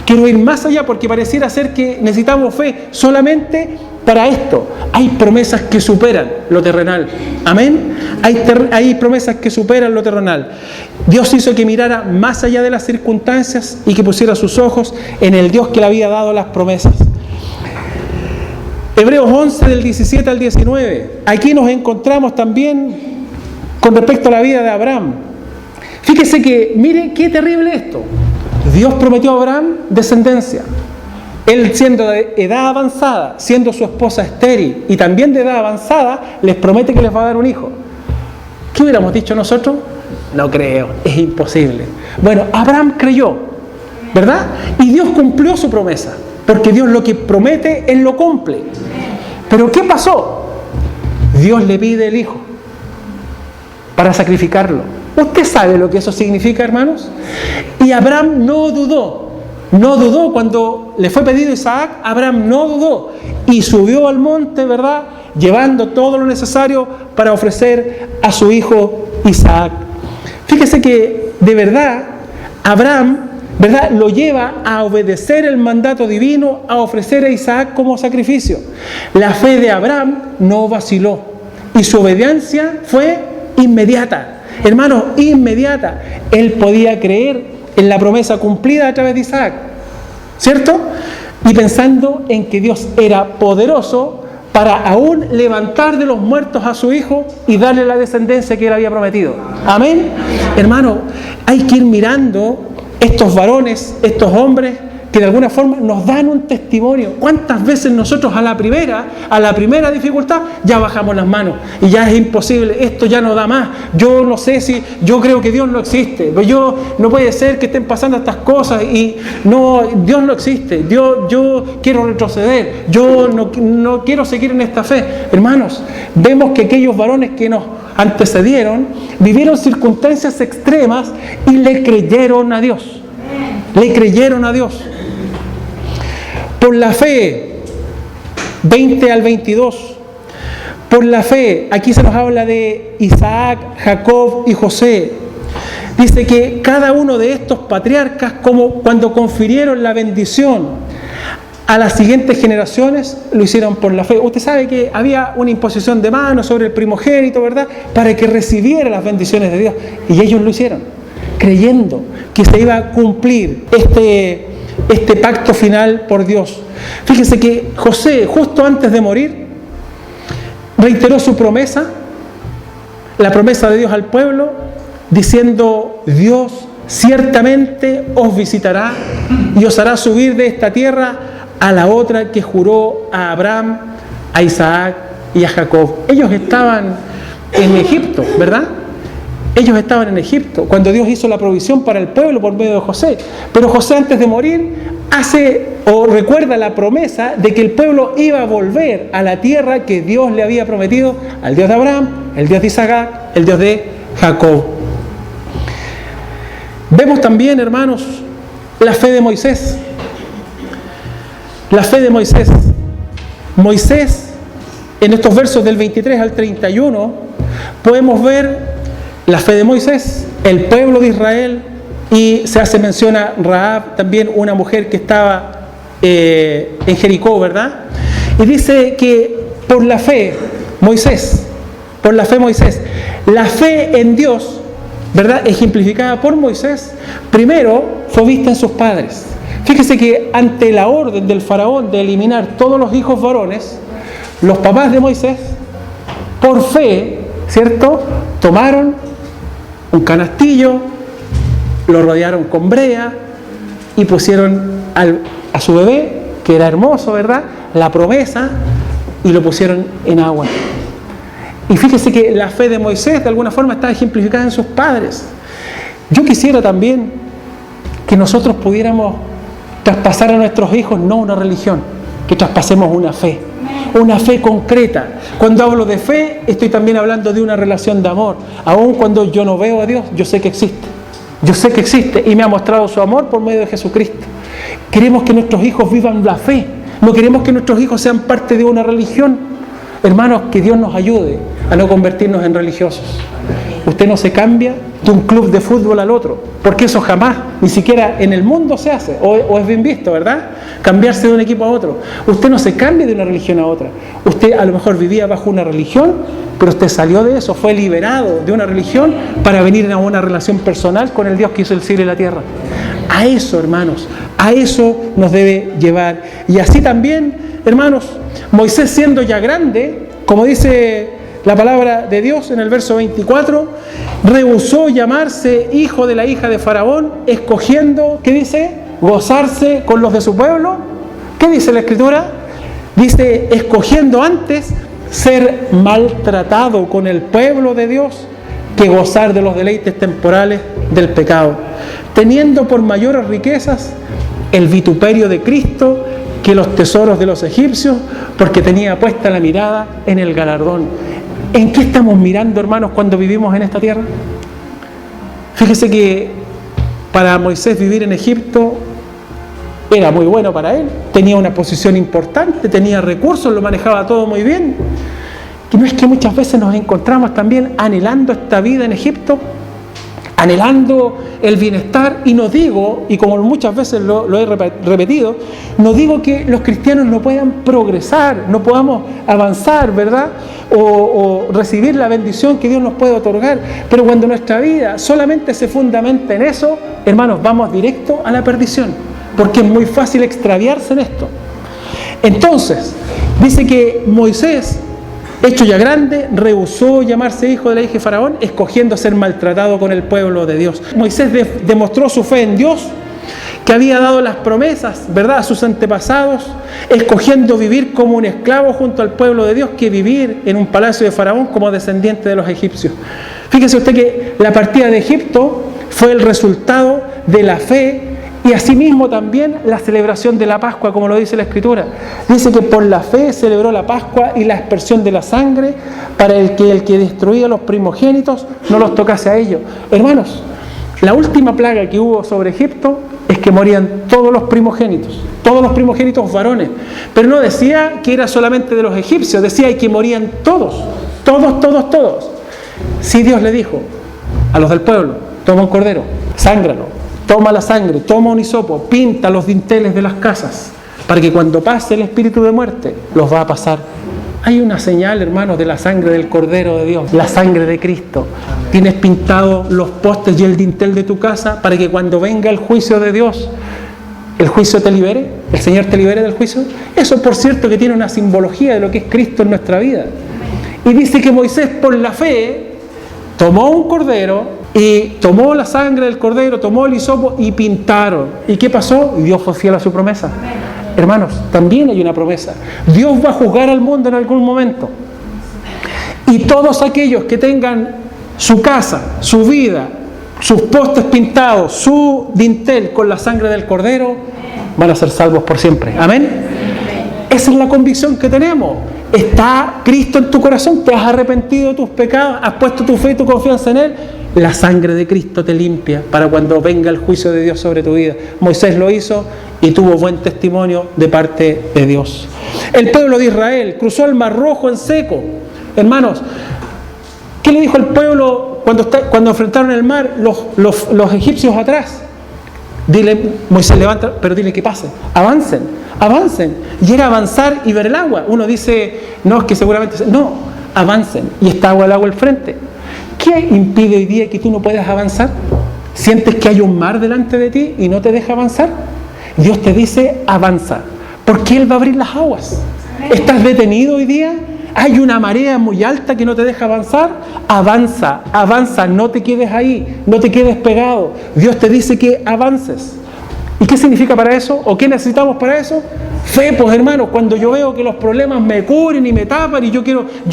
Quiero ir más allá porque pareciera ser que necesitamos fe solamente para esto. Hay promesas que superan lo terrenal. Amén. Hay promesas que superan lo terrenal. Dios hizo que mirara más allá de las circunstancias y que pusiera sus ojos en el Dios que le había dado las promesas. Hebreos 11 del 17 al 19. Aquí nos encontramos también con respecto a la vida de Abraham. Fíjese que, mire qué terrible esto. Dios prometió a Abraham descendencia. Él, siendo de edad avanzada, siendo su esposa estéril y también de edad avanzada, les promete que les va a dar un hijo. ¿Qué hubiéramos dicho nosotros? No creo, es imposible. Bueno, Abraham creyó, ¿verdad? Y Dios cumplió su promesa, porque Dios lo que promete, Él lo cumple. Pero ¿qué pasó? Dios le pide el hijo para sacrificarlo. ¿Usted sabe lo que eso significa, hermanos? Y Abraham no dudó cuando le fue pedido Isaac. Abraham no dudó y subió al monte, ¿verdad?, llevando todo lo necesario para ofrecer a su hijo Isaac. Fíjese que de verdad Abraham, ¿verdad?, lo lleva a obedecer el mandato divino, a ofrecer a Isaac como sacrificio. La fe de Abraham no vaciló y su obediencia fue inmediata. Hermanos, inmediata. Él podía creer en la promesa cumplida a través de Isaac, ¿cierto? Y pensando en que Dios era poderoso para aún levantar de los muertos a su hijo y darle la descendencia que él había prometido. Amén. Hermano, hay que ir mirando estos varones, estos hombres que de alguna forma nos dan un testimonio. ¿Cuántas veces nosotros a la primera dificultad ya bajamos las manos y ya es imposible, esto ya no da más, yo no sé si, yo creo que Dios no existe, no puede ser que estén pasando estas cosas y no, Dios no existe, yo quiero retroceder, yo no quiero seguir en esta fe? Hermanos, vemos que aquellos varones que nos antecedieron vivieron circunstancias extremas y le creyeron a Dios. Le creyeron a Dios. Por la fe, 20 al 22. Por la fe, aquí se nos habla de Isaac, Jacob y José. Dice que cada uno de estos patriarcas, como cuando confirieron la bendición a las siguientes generaciones, lo hicieron por la fe. Usted sabe que había una imposición de manos sobre el primogénito, ¿verdad?, para que recibiera las bendiciones de Dios. Y ellos lo hicieron, creyendo que se iba a cumplir este pacto final por Dios. Fíjese que José, justo antes de morir, reiteró su promesa, la promesa de Dios al pueblo, diciendo: Dios ciertamente os visitará y os hará subir de esta tierra a la otra que juró a Abraham, a Isaac y a Jacob. Ellos estaban en Egipto, ¿verdad? Ellos estaban en Egipto cuando Dios hizo la provisión para el pueblo por medio de José. Pero José, antes de morir, recuerda la promesa de que el pueblo iba a volver a la tierra que Dios le había prometido al Dios de Abraham, el Dios de Isaac, el Dios de Jacob. Vemos también, hermanos, la fe de Moisés. La fe de Moisés. Moisés, en estos versos del 23 al 31, podemos ver la fe de Moisés, el pueblo de Israel, y se hace mención a Rahab, también una mujer que estaba en Jericó, ¿verdad? Y dice que por la fe Moisés, la fe en Dios, ¿verdad?, ejemplificada por Moisés, primero fue vista en sus padres. Fíjese que ante la orden del faraón de eliminar todos los hijos varones, los papás de Moisés, por fe, ¿cierto?, tomaron un canastillo, lo rodearon con brea y pusieron a su bebé, que era hermoso, ¿verdad?, la promesa, y lo pusieron en agua. Y fíjese que la fe de Moisés de alguna forma está ejemplificada en sus padres. Yo quisiera también que nosotros pudiéramos traspasar a nuestros hijos no una religión, que traspasemos una fe concreta. Cuando hablo de fe, estoy también hablando de una relación de amor. Aun cuando yo no veo a Dios, yo sé que existe y me ha mostrado su amor por medio de Jesucristo. Queremos que nuestros hijos vivan la fe, no queremos que nuestros hijos sean parte de una religión. Hermanos, que Dios nos ayude a no convertirnos en religiosos. Usted no se cambia de un club de fútbol al otro, porque eso jamás, ni siquiera en el mundo se hace, o es bien visto, ¿verdad?, cambiarse de un equipo a otro. Usted no se cambia de una religión a otra. Usted a lo mejor vivía bajo una religión, pero usted salió de eso, fue liberado de una religión para venir a una relación personal con el Dios que hizo el cielo y la tierra. A eso, hermanos, a eso nos debe llevar. Y así también, hermanos, Moisés, siendo ya grande, como dice la palabra de Dios en el verso 24, rehusó llamarse hijo de la hija de Faraón, escogiendo, ¿qué dice?, gozarse con los de su pueblo. ¿Qué dice la Escritura? Dice, escogiendo antes ser maltratado con el pueblo de Dios que gozar de los deleites temporales del pecado, teniendo por mayores riquezas el vituperio de Cristo que los tesoros de los egipcios, porque tenía puesta la mirada en el galardón. ¿En qué estamos mirando, hermanos, cuando vivimos en esta tierra? Fíjese que para Moisés vivir en Egipto era muy bueno para él, tenía una posición importante, tenía recursos, lo manejaba todo muy bien. ¿Y no es que muchas veces nos encontramos también anhelando esta vida en Egipto? Anhelando el bienestar, y no digo, y como muchas veces lo he repetido, no digo que los cristianos no puedan progresar, no podamos avanzar, ¿verdad?, o recibir la bendición que Dios nos puede otorgar, pero cuando nuestra vida solamente se fundamenta en eso, hermanos, vamos directo a la perdición, porque es muy fácil extraviarse en esto. Entonces, dice que Moisés, hecho ya grande, rehusó llamarse hijo de la hija de Faraón, escogiendo ser maltratado con el pueblo de Dios. Moisés demostró su fe en Dios, que había dado las promesas, ¿verdad?, a sus antepasados, escogiendo vivir como un esclavo junto al pueblo de Dios que vivir en un palacio de Faraón como descendiente de los egipcios. Fíjese usted que la partida de Egipto fue el resultado de la fe, y asimismo también la celebración de la Pascua, como lo dice la Escritura. Dice que por la fe celebró la Pascua y la aspersión de la sangre para el que destruía a los primogénitos no los tocase a ellos. Hermanos, la última plaga que hubo sobre Egipto es que morían todos los primogénitos varones. Pero no decía que era solamente de los egipcios, decía que morían todos. Si Dios le dijo a los del pueblo, toma un cordero, sángralo, toma la sangre, toma un hisopo, pinta los dinteles de las casas, para que cuando pase el espíritu de muerte, los va a pasar. Hay una señal, hermanos, de la sangre del Cordero de Dios, la sangre de Cristo. Tienes pintado los postes y el dintel de tu casa para que cuando venga el juicio de Dios, el juicio te libere, el Señor te libere del juicio. Eso, por cierto, que tiene una simbología de lo que es Cristo en nuestra vida. Y dice que Moisés, por la fe, tomó un cordero y tomó la sangre del cordero, tomó el hisopo y pintaron. ¿Y qué pasó? Dios fue fiel a su promesa. Hermanos, también hay una promesa. Dios va a juzgar al mundo en algún momento. Y todos aquellos que tengan su casa, su vida, sus postes pintados, su dintel con la sangre del cordero, van a ser salvos por siempre. Amén. Esa es la convicción que tenemos. Está Cristo en tu corazón, te has arrepentido de tus pecados, has puesto tu fe y tu confianza en Él. La sangre de Cristo te limpia para cuando venga el juicio de Dios sobre tu vida. Moisés lo hizo y tuvo buen testimonio de parte de Dios. El pueblo de Israel cruzó el Mar Rojo en seco. Hermanos, ¿qué le dijo el pueblo cuando enfrentaron el mar? Los egipcios atrás. Dile, Moisés, levanta, pero dile que pase. Avancen. Y era avanzar y ver el agua. Uno dice, no, es que seguramente... No, avancen. Y está el agua al frente. ¿Qué impide hoy día que tú no puedas avanzar? ¿Sientes que hay un mar delante de ti y no te deja avanzar? Dios te dice, avanza, porque Él va a abrir las aguas. ¿Estás detenido hoy día? ¿Hay una marea muy alta que no te deja avanzar? Avanza, no te quedes ahí, no te quedes pegado. Dios te dice que avances. ¿Y qué significa para eso? ¿O qué necesitamos para eso? Fe, pues hermanos, cuando yo veo que los problemas me cubren y me tapan y yo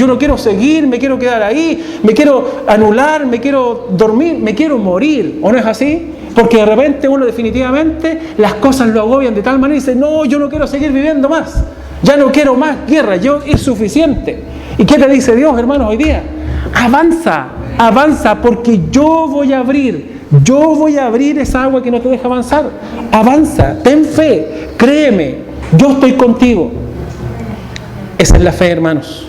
no quiero seguir, me quiero quedar ahí, me quiero anular, me quiero dormir, me quiero morir. ¿O no es así? Porque de repente uno definitivamente las cosas lo agobian de tal manera y dice, no, yo no quiero seguir viviendo más. Ya no quiero más guerra, es suficiente. ¿Y qué te dice Dios, hermanos, hoy día? Avanza, porque yo voy a abrir esa agua que no te deja avanzar. Avanza, ten fe, créeme, yo estoy contigo. Esa es la fe, hermanos.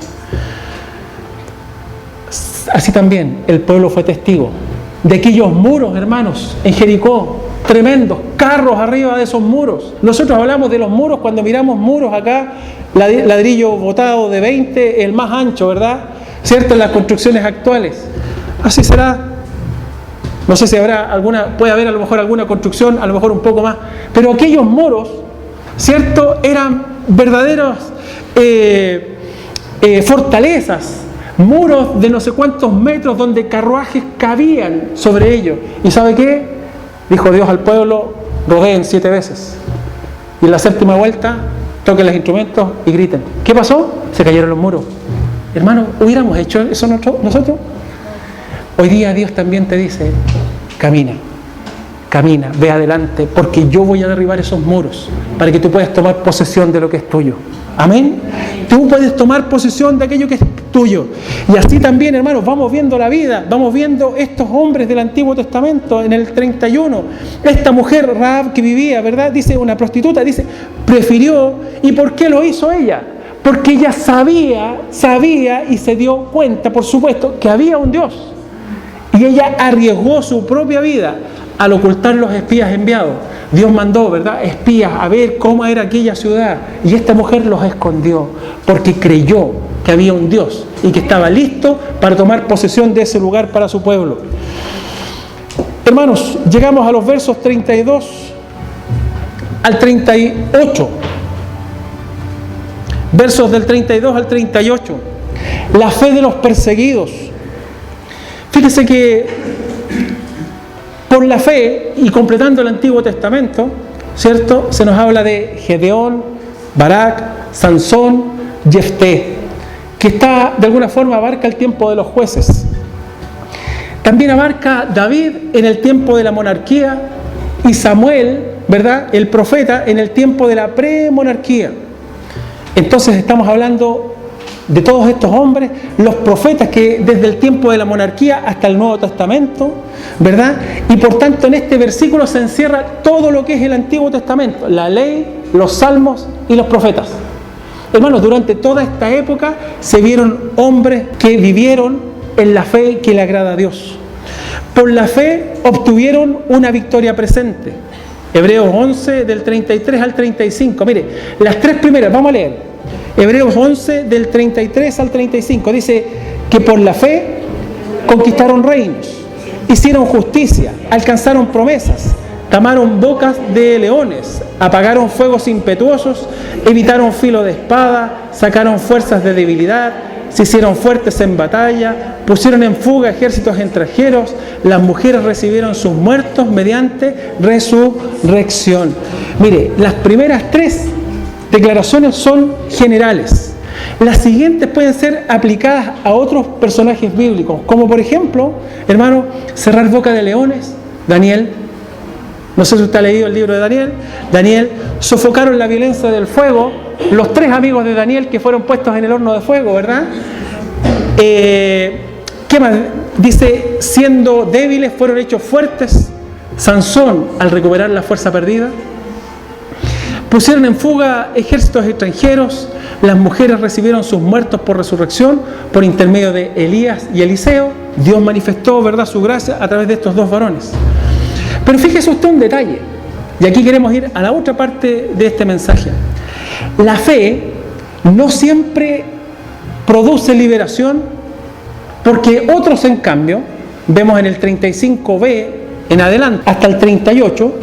Así también el pueblo fue testigo de aquellos muros, hermanos, en Jericó, tremendos, carros arriba de esos muros. Nosotros hablamos de los muros cuando miramos muros acá, ladrillo botado de 20, el más ancho, ¿verdad? ¿Cierto? En las construcciones actuales. Así será. No sé si puede haber a lo mejor alguna construcción, a lo mejor un poco más, pero aquellos muros, ¿cierto? Eran verdaderos fortalezas, muros de no sé cuántos metros donde carruajes cabían sobre ellos. ¿Y sabe qué? Dijo Dios al pueblo, rodeen 7 veces. Y en la 7ª vuelta, toquen los instrumentos y griten. ¿Qué pasó? Se cayeron los muros. Hermano, ¿hubiéramos hecho eso nosotros? Hoy día Dios también te dice, camina, ve adelante, porque yo voy a derribar esos muros para que tú puedas tomar posesión de lo que es tuyo. Amén. Tú puedes tomar posesión de aquello que es tuyo. Y así también, hermanos, vamos viendo la vida, vamos viendo estos hombres del Antiguo Testamento. En el 31, esta mujer Rahab que vivía, ¿verdad? Dice, una prostituta, dice, prefirió. ¿Y por qué lo hizo ella? Porque ella sabía y se dio cuenta, por supuesto, que había un Dios. Y ella arriesgó su propia vida al ocultar los espías enviados. Dios mandó, ¿verdad?, espías a ver cómo era aquella ciudad. Y esta mujer los escondió porque creyó que había un Dios y que estaba listo para tomar posesión de ese lugar para su pueblo. Hermanos, llegamos a los versos 32 al 38. Versos del 32 al 38. La fe de los perseguidos. Fíjese que por la fe, y completando el Antiguo Testamento, ¿cierto?, se nos habla de Gedeón, Barak, Sansón, Jefté, que está, de alguna forma, abarca el tiempo de los jueces. También abarca David en el tiempo de la monarquía y Samuel, ¿verdad?, el profeta, en el tiempo de la premonarquía. Entonces estamos hablando de todos estos hombres, los profetas que desde el tiempo de la monarquía hasta el Nuevo Testamento, ¿verdad? Y por tanto en este versículo se encierra todo lo que es el Antiguo Testamento, la ley, los salmos y los profetas. Hermanos, durante toda esta época se vieron hombres que vivieron en la fe que le agrada a Dios. Por la fe obtuvieron una victoria presente. Hebreos 11 del 33 al 35. Mire, las tres primeras, vamos a leer. Hebreos 11 del 33 al 35 dice que por la fe conquistaron reinos, hicieron justicia, alcanzaron promesas, tamaron bocas de leones, apagaron fuegos impetuosos, evitaron filo de espada, sacaron fuerzas de debilidad, se hicieron fuertes en batalla, pusieron en fuga ejércitos extranjeros, las mujeres recibieron sus muertos mediante resurrección. Mire, las primeras tres declaraciones son generales. Las siguientes pueden ser aplicadas a otros personajes bíblicos, como por ejemplo, hermano, cerrar boca de leones, Daniel. No sé si usted ha leído el libro de Daniel. Daniel, sofocaron la violencia del fuego, los tres amigos de Daniel que fueron puestos en el horno de fuego, ¿verdad? ¿Qué más? Dice, siendo débiles fueron hechos fuertes. Sansón, al recuperar la fuerza perdida. Pusieron en fuga ejércitos extranjeros, las mujeres recibieron sus muertos por resurrección, por intermedio de Elías y Eliseo. Dios manifestó, ¿verdad?, su gracia a través de estos dos varones. Pero fíjese usted un detalle, y aquí queremos ir a la otra parte de este mensaje. La fe no siempre produce liberación, porque otros, en cambio, vemos en el 35b en adelante, hasta el 38,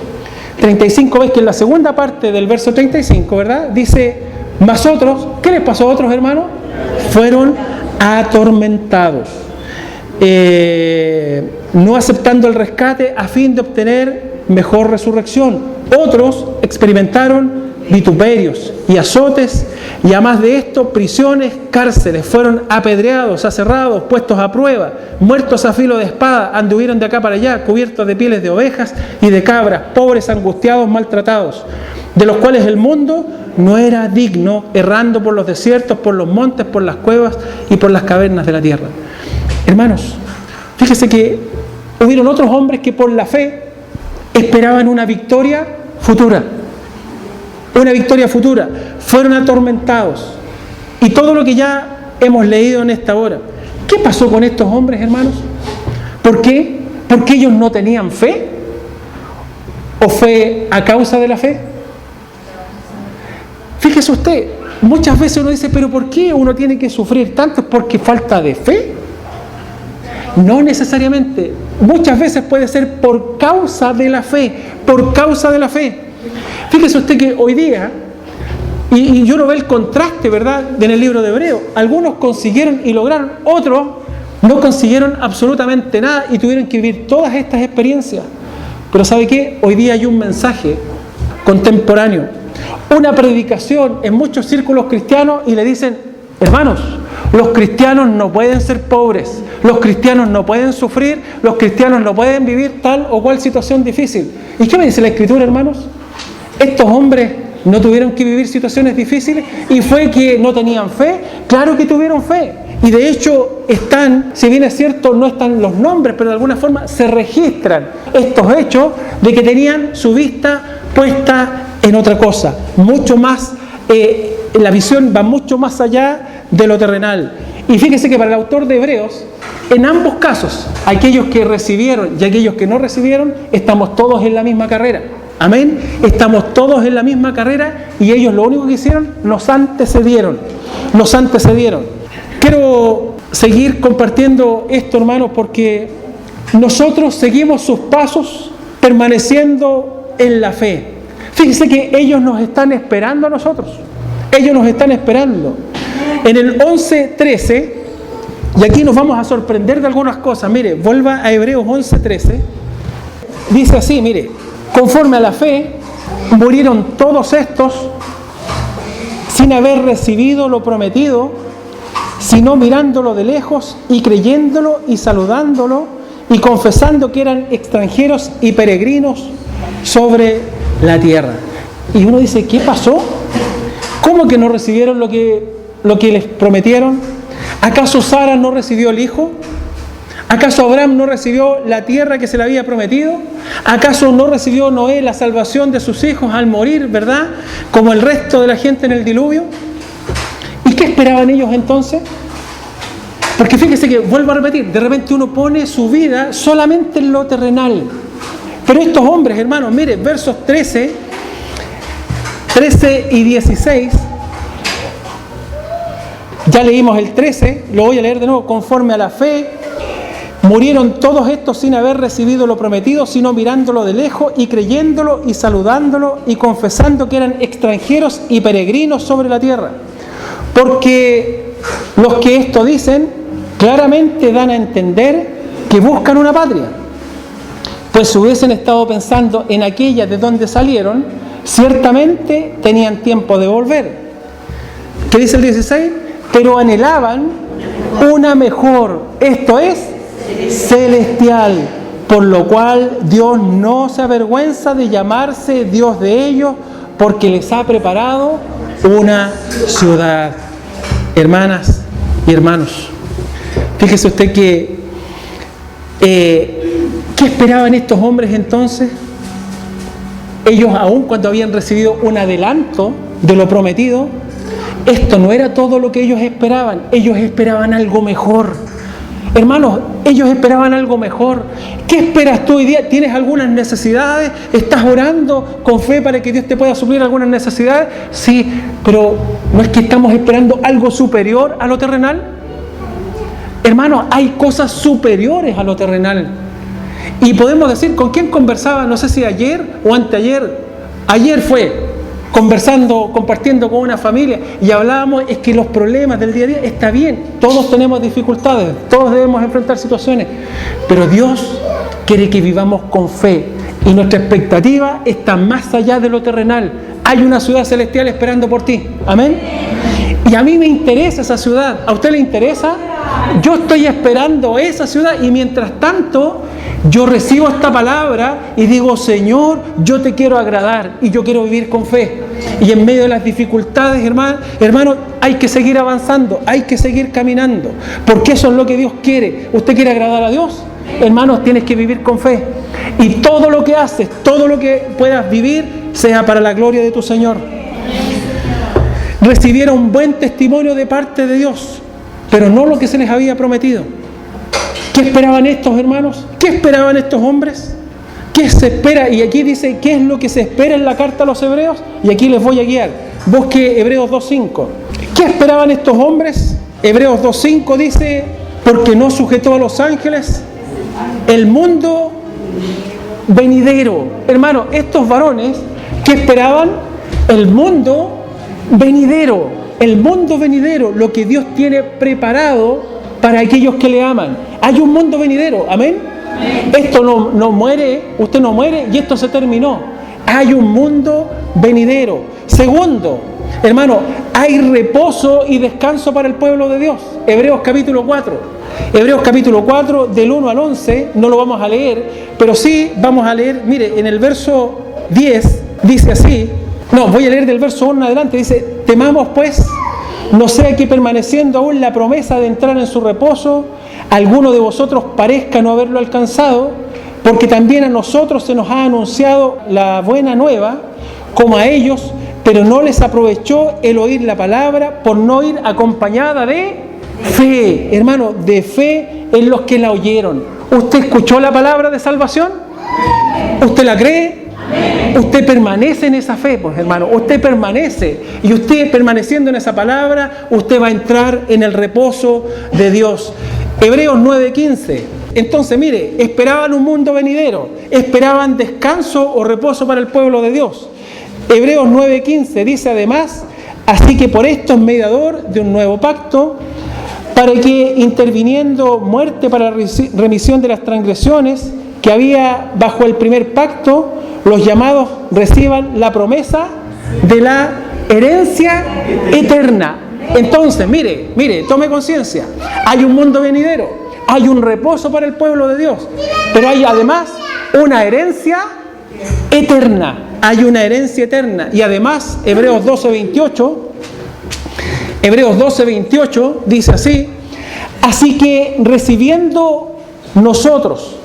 35 ves que en la segunda parte del verso 35, ¿verdad? Dice, mas otros, ¿qué les pasó a otros, hermanos? Fueron atormentados, no aceptando el rescate a fin de obtener mejor resurrección. Otros experimentaron vituperios y azotes, y además de esto, prisiones, cárceles, fueron apedreados, aserrados, puestos a prueba, muertos a filo de espada, anduvieron de acá para allá, cubiertos de pieles de ovejas y de cabras, pobres, angustiados, maltratados, de los cuales el mundo no era digno, errando por los desiertos, por los montes, por las cuevas y por las cavernas de la tierra. Hermanos, fíjese que hubieron otros hombres que por la fe esperaban una victoria futura. Una victoria futura, fueron atormentados. Y todo lo que ya hemos leído en esta hora, ¿qué pasó con estos hombres, hermanos? ¿Por qué? ¿Porque ellos no tenían fe? ¿O fue a causa de la fe? Fíjese usted, muchas veces uno dice, pero ¿por qué uno tiene que sufrir tanto? ¿Es porque falta de fe? No necesariamente, muchas veces puede ser por causa de la fe, por causa de la fe. Fíjese usted que hoy día, y yo no veo el contraste, ¿verdad?, en el libro de Hebreos. Algunos consiguieron y lograron, otros no consiguieron absolutamente nada y tuvieron que vivir todas estas experiencias. Pero ¿sabe qué? Hoy día hay un mensaje contemporáneo, una predicación en muchos círculos cristianos y le dicen, hermanos, los cristianos no pueden ser pobres, los cristianos no pueden sufrir, los cristianos no pueden vivir tal o cual situación difícil. ¿Y qué me dice la Escritura, hermanos? Estos hombres no tuvieron que vivir situaciones difíciles y fue que no tenían fe. Claro que tuvieron fe. Y de hecho están, si bien es cierto, no están los nombres, pero de alguna forma se registran estos hechos de que tenían su vista puesta en otra cosa. Mucho más, la visión va mucho más allá de lo terrenal. Y fíjese que para el autor de Hebreos, en ambos casos, aquellos que recibieron y aquellos que no recibieron, estamos todos en la misma carrera. Amén. Estamos todos en la misma carrera y ellos lo único que hicieron, nos antecedieron. Nos antecedieron. Quiero seguir compartiendo esto, hermanos, porque nosotros seguimos sus pasos permaneciendo en la fe. Fíjense que ellos nos están esperando a nosotros. Ellos nos están esperando. En el 11:13, y aquí nos vamos a sorprender de algunas cosas. Mire, vuelva a Hebreos 11:13. Dice así, mire. Conforme a la fe, murieron todos estos sin haber recibido lo prometido, sino mirándolo de lejos y creyéndolo y saludándolo y confesando que eran extranjeros y peregrinos sobre la tierra. Y uno dice, ¿qué pasó? ¿Cómo que no recibieron lo que lo que les prometieron? ¿Acaso Sara no recibió el hijo? ¿Acaso Abraham no recibió la tierra que se le había prometido? ¿Acaso no recibió Noé la salvación de sus hijos al morir, verdad? Como el resto de la gente en el diluvio. ¿Y qué esperaban ellos entonces? Porque fíjese que, vuelvo a repetir, de repente uno pone su vida solamente en lo terrenal. Pero estos hombres, hermanos, mire, versos 13 y 16, ya leímos el 13, lo voy a leer de nuevo. Conforme a la fe, murieron todos estos sin haber recibido lo prometido, sino mirándolo de lejos y creyéndolo y saludándolo y confesando que eran extranjeros y peregrinos sobre la tierra. Porque los que esto dicen claramente dan a entender que buscan una patria. Pues si hubiesen estado pensando en aquella de donde salieron, ciertamente tenían tiempo de volver. ¿Qué dice el 16? Pero anhelaban una mejor, esto es, celestial, por lo cual Dios no se avergüenza de llamarse Dios de ellos, porque les ha preparado una ciudad. Hermanas y hermanos, fíjese usted que ¿qué esperaban estos hombres entonces? Ellos, aun cuando habían recibido un adelanto de lo prometido, esto no era todo lo que ellos esperaban. Ellos esperaban algo mejor. Hermanos, ellos esperaban algo mejor. ¿Qué esperas tú hoy día? ¿Tienes algunas necesidades? ¿Estás orando con fe para que Dios te pueda suplir algunas necesidades? Sí, pero ¿no es que estamos esperando algo superior a lo terrenal? Hermanos, hay cosas superiores a lo terrenal. Y podemos decir, ¿con quién conversaba? No sé si ayer o anteayer. Ayer fue conversando, compartiendo con una familia, y hablábamos, es que los problemas del día a día, está bien, todos tenemos dificultades, todos debemos enfrentar situaciones, pero Dios quiere que vivamos con fe, y nuestra expectativa está más allá de lo terrenal. Hay una ciudad celestial esperando por ti, amén. Y a mí me interesa esa ciudad. ¿A usted le interesa? Yo estoy esperando esa ciudad, y mientras tanto yo recibo esta palabra y digo, Señor, yo te quiero agradar y yo quiero vivir con fe. Y en medio de las dificultades, hermanos, hay que seguir avanzando, hay que seguir caminando, porque eso es lo que Dios quiere. ¿Usted quiere agradar a Dios? Hermanos, tienes que vivir con fe. Y todo lo que haces, todo lo que puedas vivir, sea para la gloria de tu Señor. Recibieron buen testimonio de parte de Dios, pero no lo que se les había prometido. ¿Qué esperaban estos hermanos? ¿Qué esperaban estos hombres? ¿Qué se espera? Y aquí dice, ¿qué es lo que se espera en la carta a los hebreos? Y aquí les voy a guiar. Busque Hebreos 2.5. ¿Qué esperaban estos hombres? Hebreos 2.5 dice, porque no sujetó a los ángeles el mundo venidero. Hermano, estos varones, ¿qué esperaban? El mundo venidero. El mundo venidero, lo que Dios tiene preparado para aquellos que le aman. Hay un mundo venidero, amén. Esto no muere, usted no muere y esto se terminó. Hay un mundo venidero. Segundo, hermano, hay reposo y descanso para el pueblo de Dios. Hebreos capítulo 4. Hebreos capítulo 4, del 1 al 11, no lo vamos a leer, pero sí vamos a leer, mire, en el verso 10 dice así, no, voy a leer del verso 1 en adelante, dice, temamos pues, no sea que permaneciendo aún la promesa de entrar en su reposo, alguno de vosotros parezca no haberlo alcanzado, porque también a nosotros se nos ha anunciado la buena nueva, como a ellos, pero no les aprovechó el oír la palabra por no ir acompañada de fe. Hermano, de fe en los que la oyeron. ¿Usted escuchó la palabra de salvación? ¿Usted la cree? Usted permanece en esa fe, pues hermano, usted permanece, y usted permaneciendo en esa palabra, usted va a entrar en el reposo de Dios. Hebreos 9:15. Entonces, mire, esperaban un mundo venidero, esperaban descanso o reposo para el pueblo de Dios. Hebreos 9:15 dice además, así que por esto es mediador de un nuevo pacto, para que interviniendo muerte para la remisión de las transgresiones que había bajo el primer pacto, los llamados reciban la promesa de la herencia eterna. Entonces, mire, tome conciencia. Hay un mundo venidero, hay un reposo para el pueblo de Dios, pero hay además una herencia eterna. Hay una herencia eterna. Y además, Hebreos 12:28 Hebreos 12:28 dice así: así que recibiendo nosotros,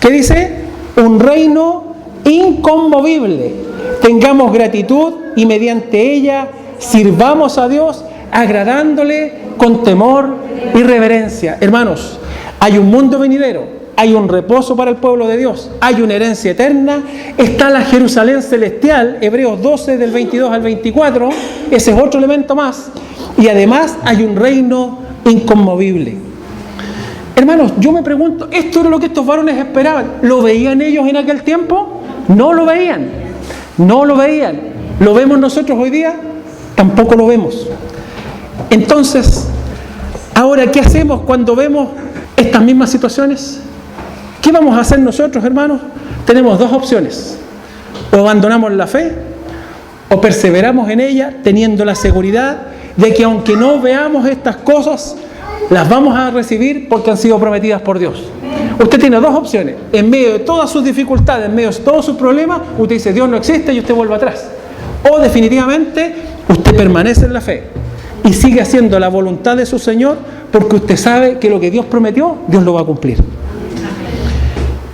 ¿qué dice? Un reino inconmovible, tengamos gratitud y mediante ella sirvamos a Dios, agradándole con temor y reverencia. Hermanos, hay un mundo venidero, hay un reposo para el pueblo de Dios, hay una herencia eterna, está la Jerusalén celestial, Hebreos 12 del 22 al 24, ese es otro elemento más, y además hay un reino inconmovible. Hermanos, yo me pregunto, ¿esto era lo que estos varones esperaban? ¿Lo veían ellos en aquel tiempo? No lo veían, no lo veían. ¿Lo vemos nosotros hoy día? Tampoco lo vemos. Entonces, ahora, ¿qué hacemos cuando vemos estas mismas situaciones? ¿Qué vamos a hacer nosotros, hermanos? Tenemos dos opciones: o abandonamos la fe, o perseveramos en ella, teniendo la seguridad de que aunque no veamos estas cosas, las vamos a recibir porque han sido prometidas por Dios. Usted tiene dos opciones. En medio de todas sus dificultades, en medio de todos sus problemas, usted dice: Dios no existe, y usted vuelve atrás. O definitivamente usted permanece en la fe y sigue haciendo la voluntad de su Señor, porque usted sabe que lo que Dios prometió, Dios lo va a cumplir.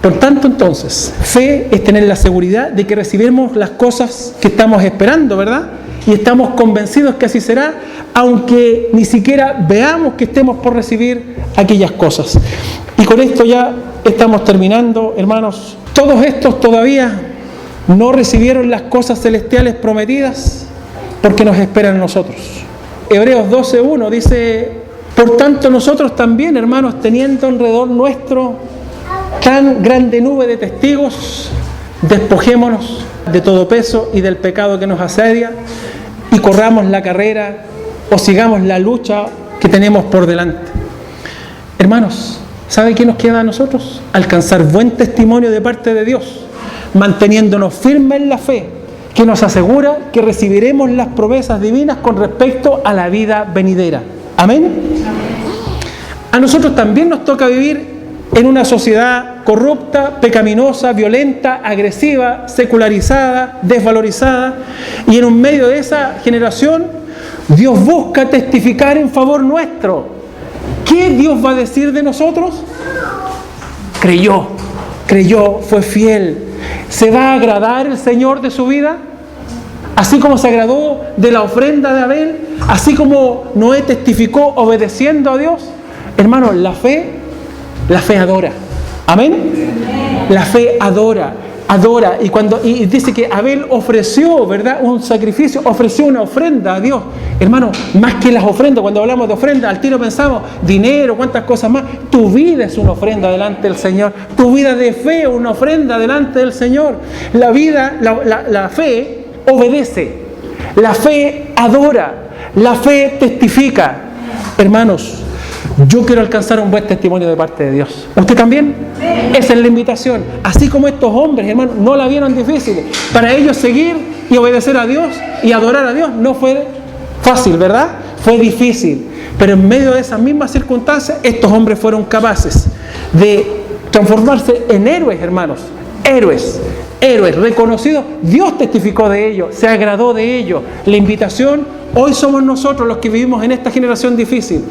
Por tanto, entonces, fe es tener la seguridad de que recibiremos las cosas que estamos esperando, ¿verdad? Y estamos convencidos que así será, aunque ni siquiera veamos que estemos por recibir aquellas cosas. Y con esto ya estamos terminando, hermanos. Todos estos todavía no recibieron las cosas celestiales prometidas porque nos esperan a nosotros. Hebreos 12:1 dice: por tanto nosotros también, hermanos, teniendo alrededor nuestro tan grande nube de testigos, despojémonos de todo peso y del pecado que nos asedia, y corramos la carrera o sigamos la lucha que tenemos por delante. Hermanos, ¿sabe qué nos queda a nosotros? Alcanzar buen testimonio de parte de Dios, manteniéndonos firmes en la fe, que nos asegura que recibiremos las promesas divinas con respecto a la vida venidera. Amén. A nosotros también nos toca vivir en una sociedad corrupta, pecaminosa, violenta, agresiva, secularizada, desvalorizada, y en un medio de esa generación Dios busca testificar en favor nuestro. ¿Qué Dios va a decir de nosotros? Creyó, fue fiel. ¿Se va a agradar el Señor de su vida? Así como se agradó de la ofrenda de Abel, así como Noé testificó obedeciendo a Dios. Hermanos, la fe adora. Amén. La fe adora. Y dice que Abel ofreció, ¿verdad?, un sacrificio, ofreció una ofrenda a Dios. Hermano, más que las ofrendas, cuando hablamos de ofrenda, al tiro pensamos dinero, cuántas cosas más. Tu vida es una ofrenda delante del Señor. Tu vida de fe es una ofrenda delante del Señor. La fe obedece. La fe adora. La fe testifica. Hermanos, yo quiero alcanzar un buen testimonio de parte de Dios. ¿Usted también? Esa es la invitación. Así como estos hombres, hermanos, no la vieron difícil. Para ellos seguir y obedecer a Dios y adorar a Dios no fue fácil, ¿verdad? Fue difícil. Pero en medio de esas mismas circunstancias, estos hombres fueron capaces de transformarse en héroes, hermanos. Héroes reconocidos. Dios testificó de ellos, se agradó de ellos. La invitación, hoy somos nosotros los que vivimos en esta generación difícil.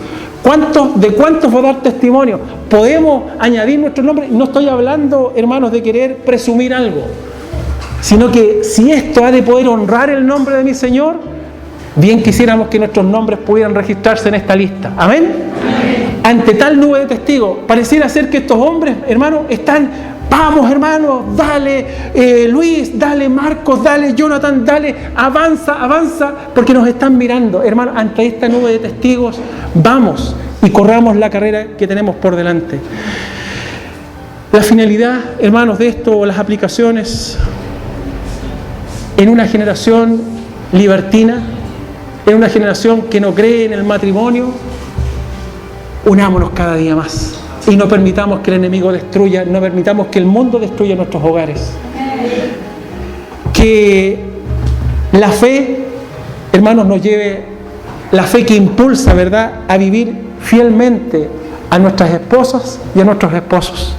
¿De cuántos va a dar testimonio? Podemos añadir nuestros nombres. No estoy hablando, hermanos, de querer presumir algo, sino que si esto ha de poder honrar el nombre de mi Señor, bien quisiéramos que nuestros nombres pudieran registrarse en esta lista. ¿Amén? Ante tal nube de testigos, pareciera ser que estos hombres, hermanos, están... Vamos, hermanos, dale Luis, dale Marcos, dale Jonathan, dale, avanza, porque nos están mirando. Hermanos, ante esta nube de testigos, vamos y corramos la carrera que tenemos por delante. La finalidad, hermanos, de esto, las aplicaciones, en una generación libertina, en una generación que no cree en el matrimonio, unámonos cada día más. Y no permitamos que el enemigo destruya, no permitamos que el mundo destruya nuestros hogares. Que la fe, hermanos, nos lleve, la fe que impulsa, ¿verdad?, a vivir fielmente a nuestras esposas y a nuestros esposos.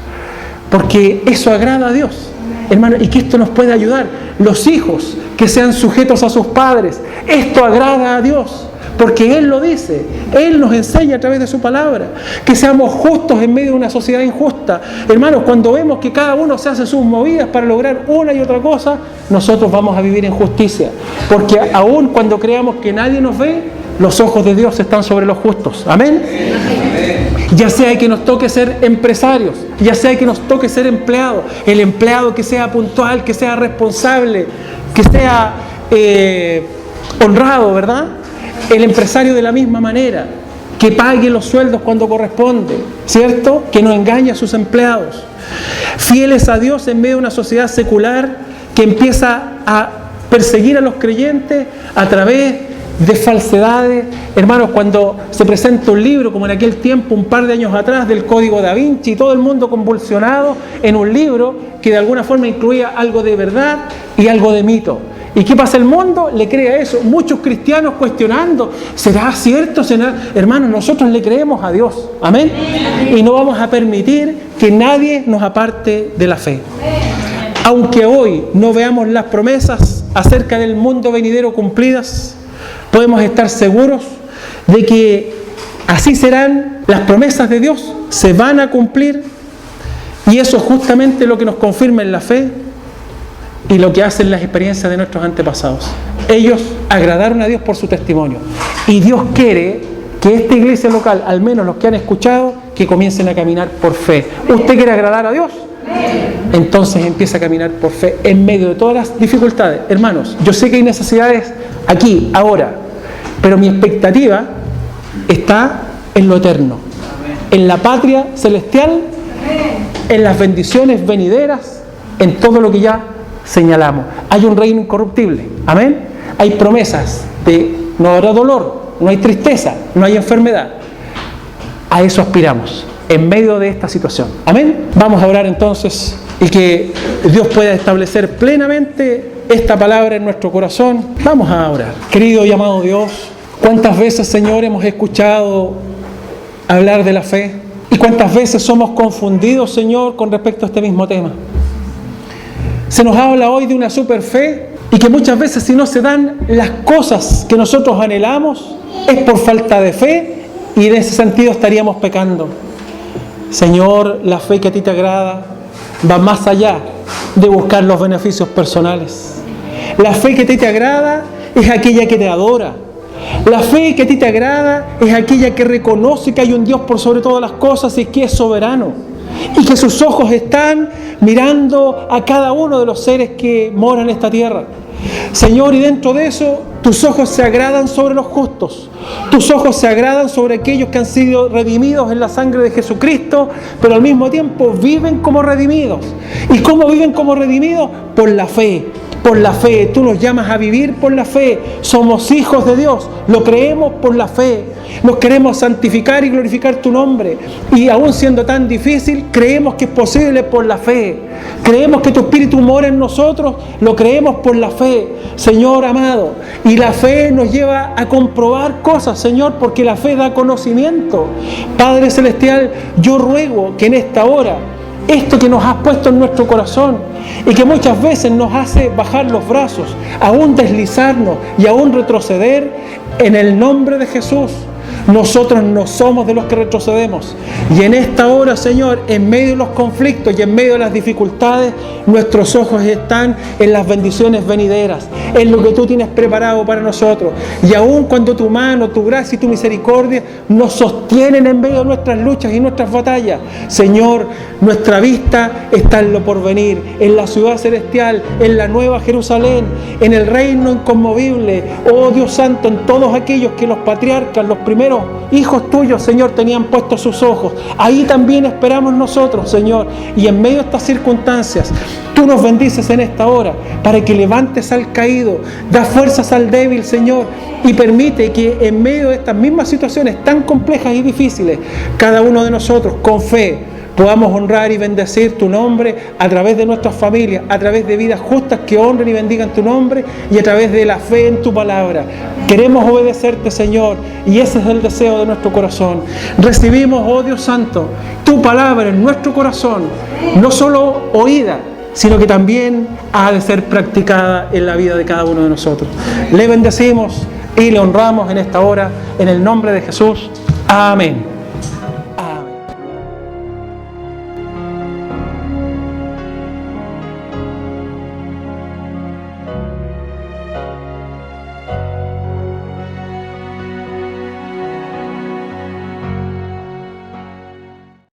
Porque eso agrada a Dios, hermanos, y que esto nos puede ayudar. Los hijos que sean sujetos a sus padres, esto agrada a Dios. porque Él lo dice, Él nos enseña a través de su palabra, que seamos justos en medio de una sociedad injusta. Hermanos, cuando vemos que cada uno se hace sus movidas para lograr una y otra cosa, nosotros vamos a vivir en justicia, porque aun cuando creamos que nadie nos ve, los ojos de Dios están sobre los justos. Amén. Ya sea que nos toque ser empresarios, ya sea que nos toque ser empleados, el empleado que sea puntual, que sea responsable, que sea honrado, ¿verdad? El empresario de la misma manera, que pague los sueldos cuando corresponde, ¿cierto? Que no engañe a sus empleados. Fieles a Dios en medio de una sociedad secular que empieza a perseguir a los creyentes a través de falsedades. Hermanos, cuando se presenta un libro, como en aquel tiempo, un par de años atrás, del Código Da Vinci, y todo el mundo convulsionado en un libro que de alguna forma incluía algo de verdad y algo de mito. ¿Y qué pasa? El mundo le cree a eso. Muchos cristianos cuestionando, ¿será cierto? Hermanos, nosotros le creemos a Dios. Amén. Y no vamos a permitir que nadie nos aparte de la fe. Aunque hoy no veamos las promesas acerca del mundo venidero cumplidas, podemos estar seguros de que así serán. Las promesas de Dios se van a cumplir, y eso es justamente lo que nos confirma en la fe y lo que hacen las experiencias de nuestros antepasados. Ellos agradaron a Dios por su testimonio, y Dios quiere que esta iglesia local, al menos los que han escuchado, que comiencen a caminar por fe. ¿Usted quiere agradar a Dios? Entonces empieza a caminar por fe en medio de todas las dificultades. Hermanos, yo sé que hay necesidades aquí, ahora, pero mi expectativa está en lo eterno, en la patria celestial, en las bendiciones venideras, en todo lo que ya señalamos. Hay un reino incorruptible, amén. Hay promesas de no habrá dolor, no hay tristeza, no hay enfermedad. A eso aspiramos en medio de esta situación, amén. Vamos a orar entonces, y que Dios pueda establecer plenamente esta palabra en nuestro corazón. Vamos a orar. Querido y amado Dios, ¿cuántas veces, Señor, hemos escuchado hablar de la fe? ¿Y cuántas veces somos confundidos, Señor, con respecto a este mismo tema? Se nos habla hoy de una super fe, y que muchas veces, si no se dan las cosas que nosotros anhelamos, es por falta de fe, y en ese sentido estaríamos pecando. Señor, la fe que a ti te agrada va más allá de buscar los beneficios personales. La fe que a ti te agrada es aquella que te adora. La fe que a ti te agrada es aquella que reconoce que hay un Dios por sobre todas las cosas y que es soberano, y que sus ojos están mirando a cada uno de los seres que moran en esta tierra. Señor, y dentro de eso, tus ojos se agradan sobre los justos. Tus ojos se agradan sobre aquellos que han sido redimidos en la sangre de Jesucristo, pero al mismo tiempo viven como redimidos. ¿Y cómo viven como redimidos? Por la fe. Por la fe. Tú nos llamas a vivir por la fe. Somos hijos de Dios. Lo creemos por la fe. Nos queremos santificar y glorificar tu nombre. Y aún siendo tan difícil, creemos que es posible por la fe. Creemos que tu Espíritu mora en nosotros. Lo creemos por la fe, Señor amado. Y la fe nos lleva a comprobar cosas, Señor, porque la fe da conocimiento. Padre Celestial, yo ruego que en esta hora, esto que nos has puesto en nuestro corazón y que muchas veces nos hace bajar los brazos, aún deslizarnos y aún retroceder, en el nombre de Jesús, nosotros no somos de los que retrocedemos. Y en esta hora, Señor, en medio de los conflictos y en medio de las dificultades, nuestros ojos están en las bendiciones venideras, en lo que tú tienes preparado para nosotros. Y aun cuando tu mano, tu gracia y tu misericordia nos sostienen en medio de nuestras luchas y nuestras batallas, Señor, nuestra vista está en lo porvenir, en la ciudad celestial, en la nueva Jerusalén, en el reino inconmovible. Oh Dios Santo, en todos aquellos que los patriarcas, los primeros hijos tuyos, Señor, tenían puestos sus ojos. Ahí también esperamos nosotros, Señor. Y en medio de estas circunstancias, tú nos bendices en esta hora para que levantes al caído, da fuerzas al débil, Señor, y permite que en medio de estas mismas situaciones tan complejas y difíciles, cada uno de nosotros, con fe, podamos honrar y bendecir tu nombre a través de nuestras familias, a través de vidas justas que honren y bendigan tu nombre, y a través de la fe en tu palabra. Queremos obedecerte, Señor, y ese es el deseo de nuestro corazón. Recibimos, oh Dios Santo, tu palabra en nuestro corazón, no solo oída, sino que también ha de ser practicada en la vida de cada uno de nosotros. Le bendecimos y le honramos en esta hora, en el nombre de Jesús. Amén.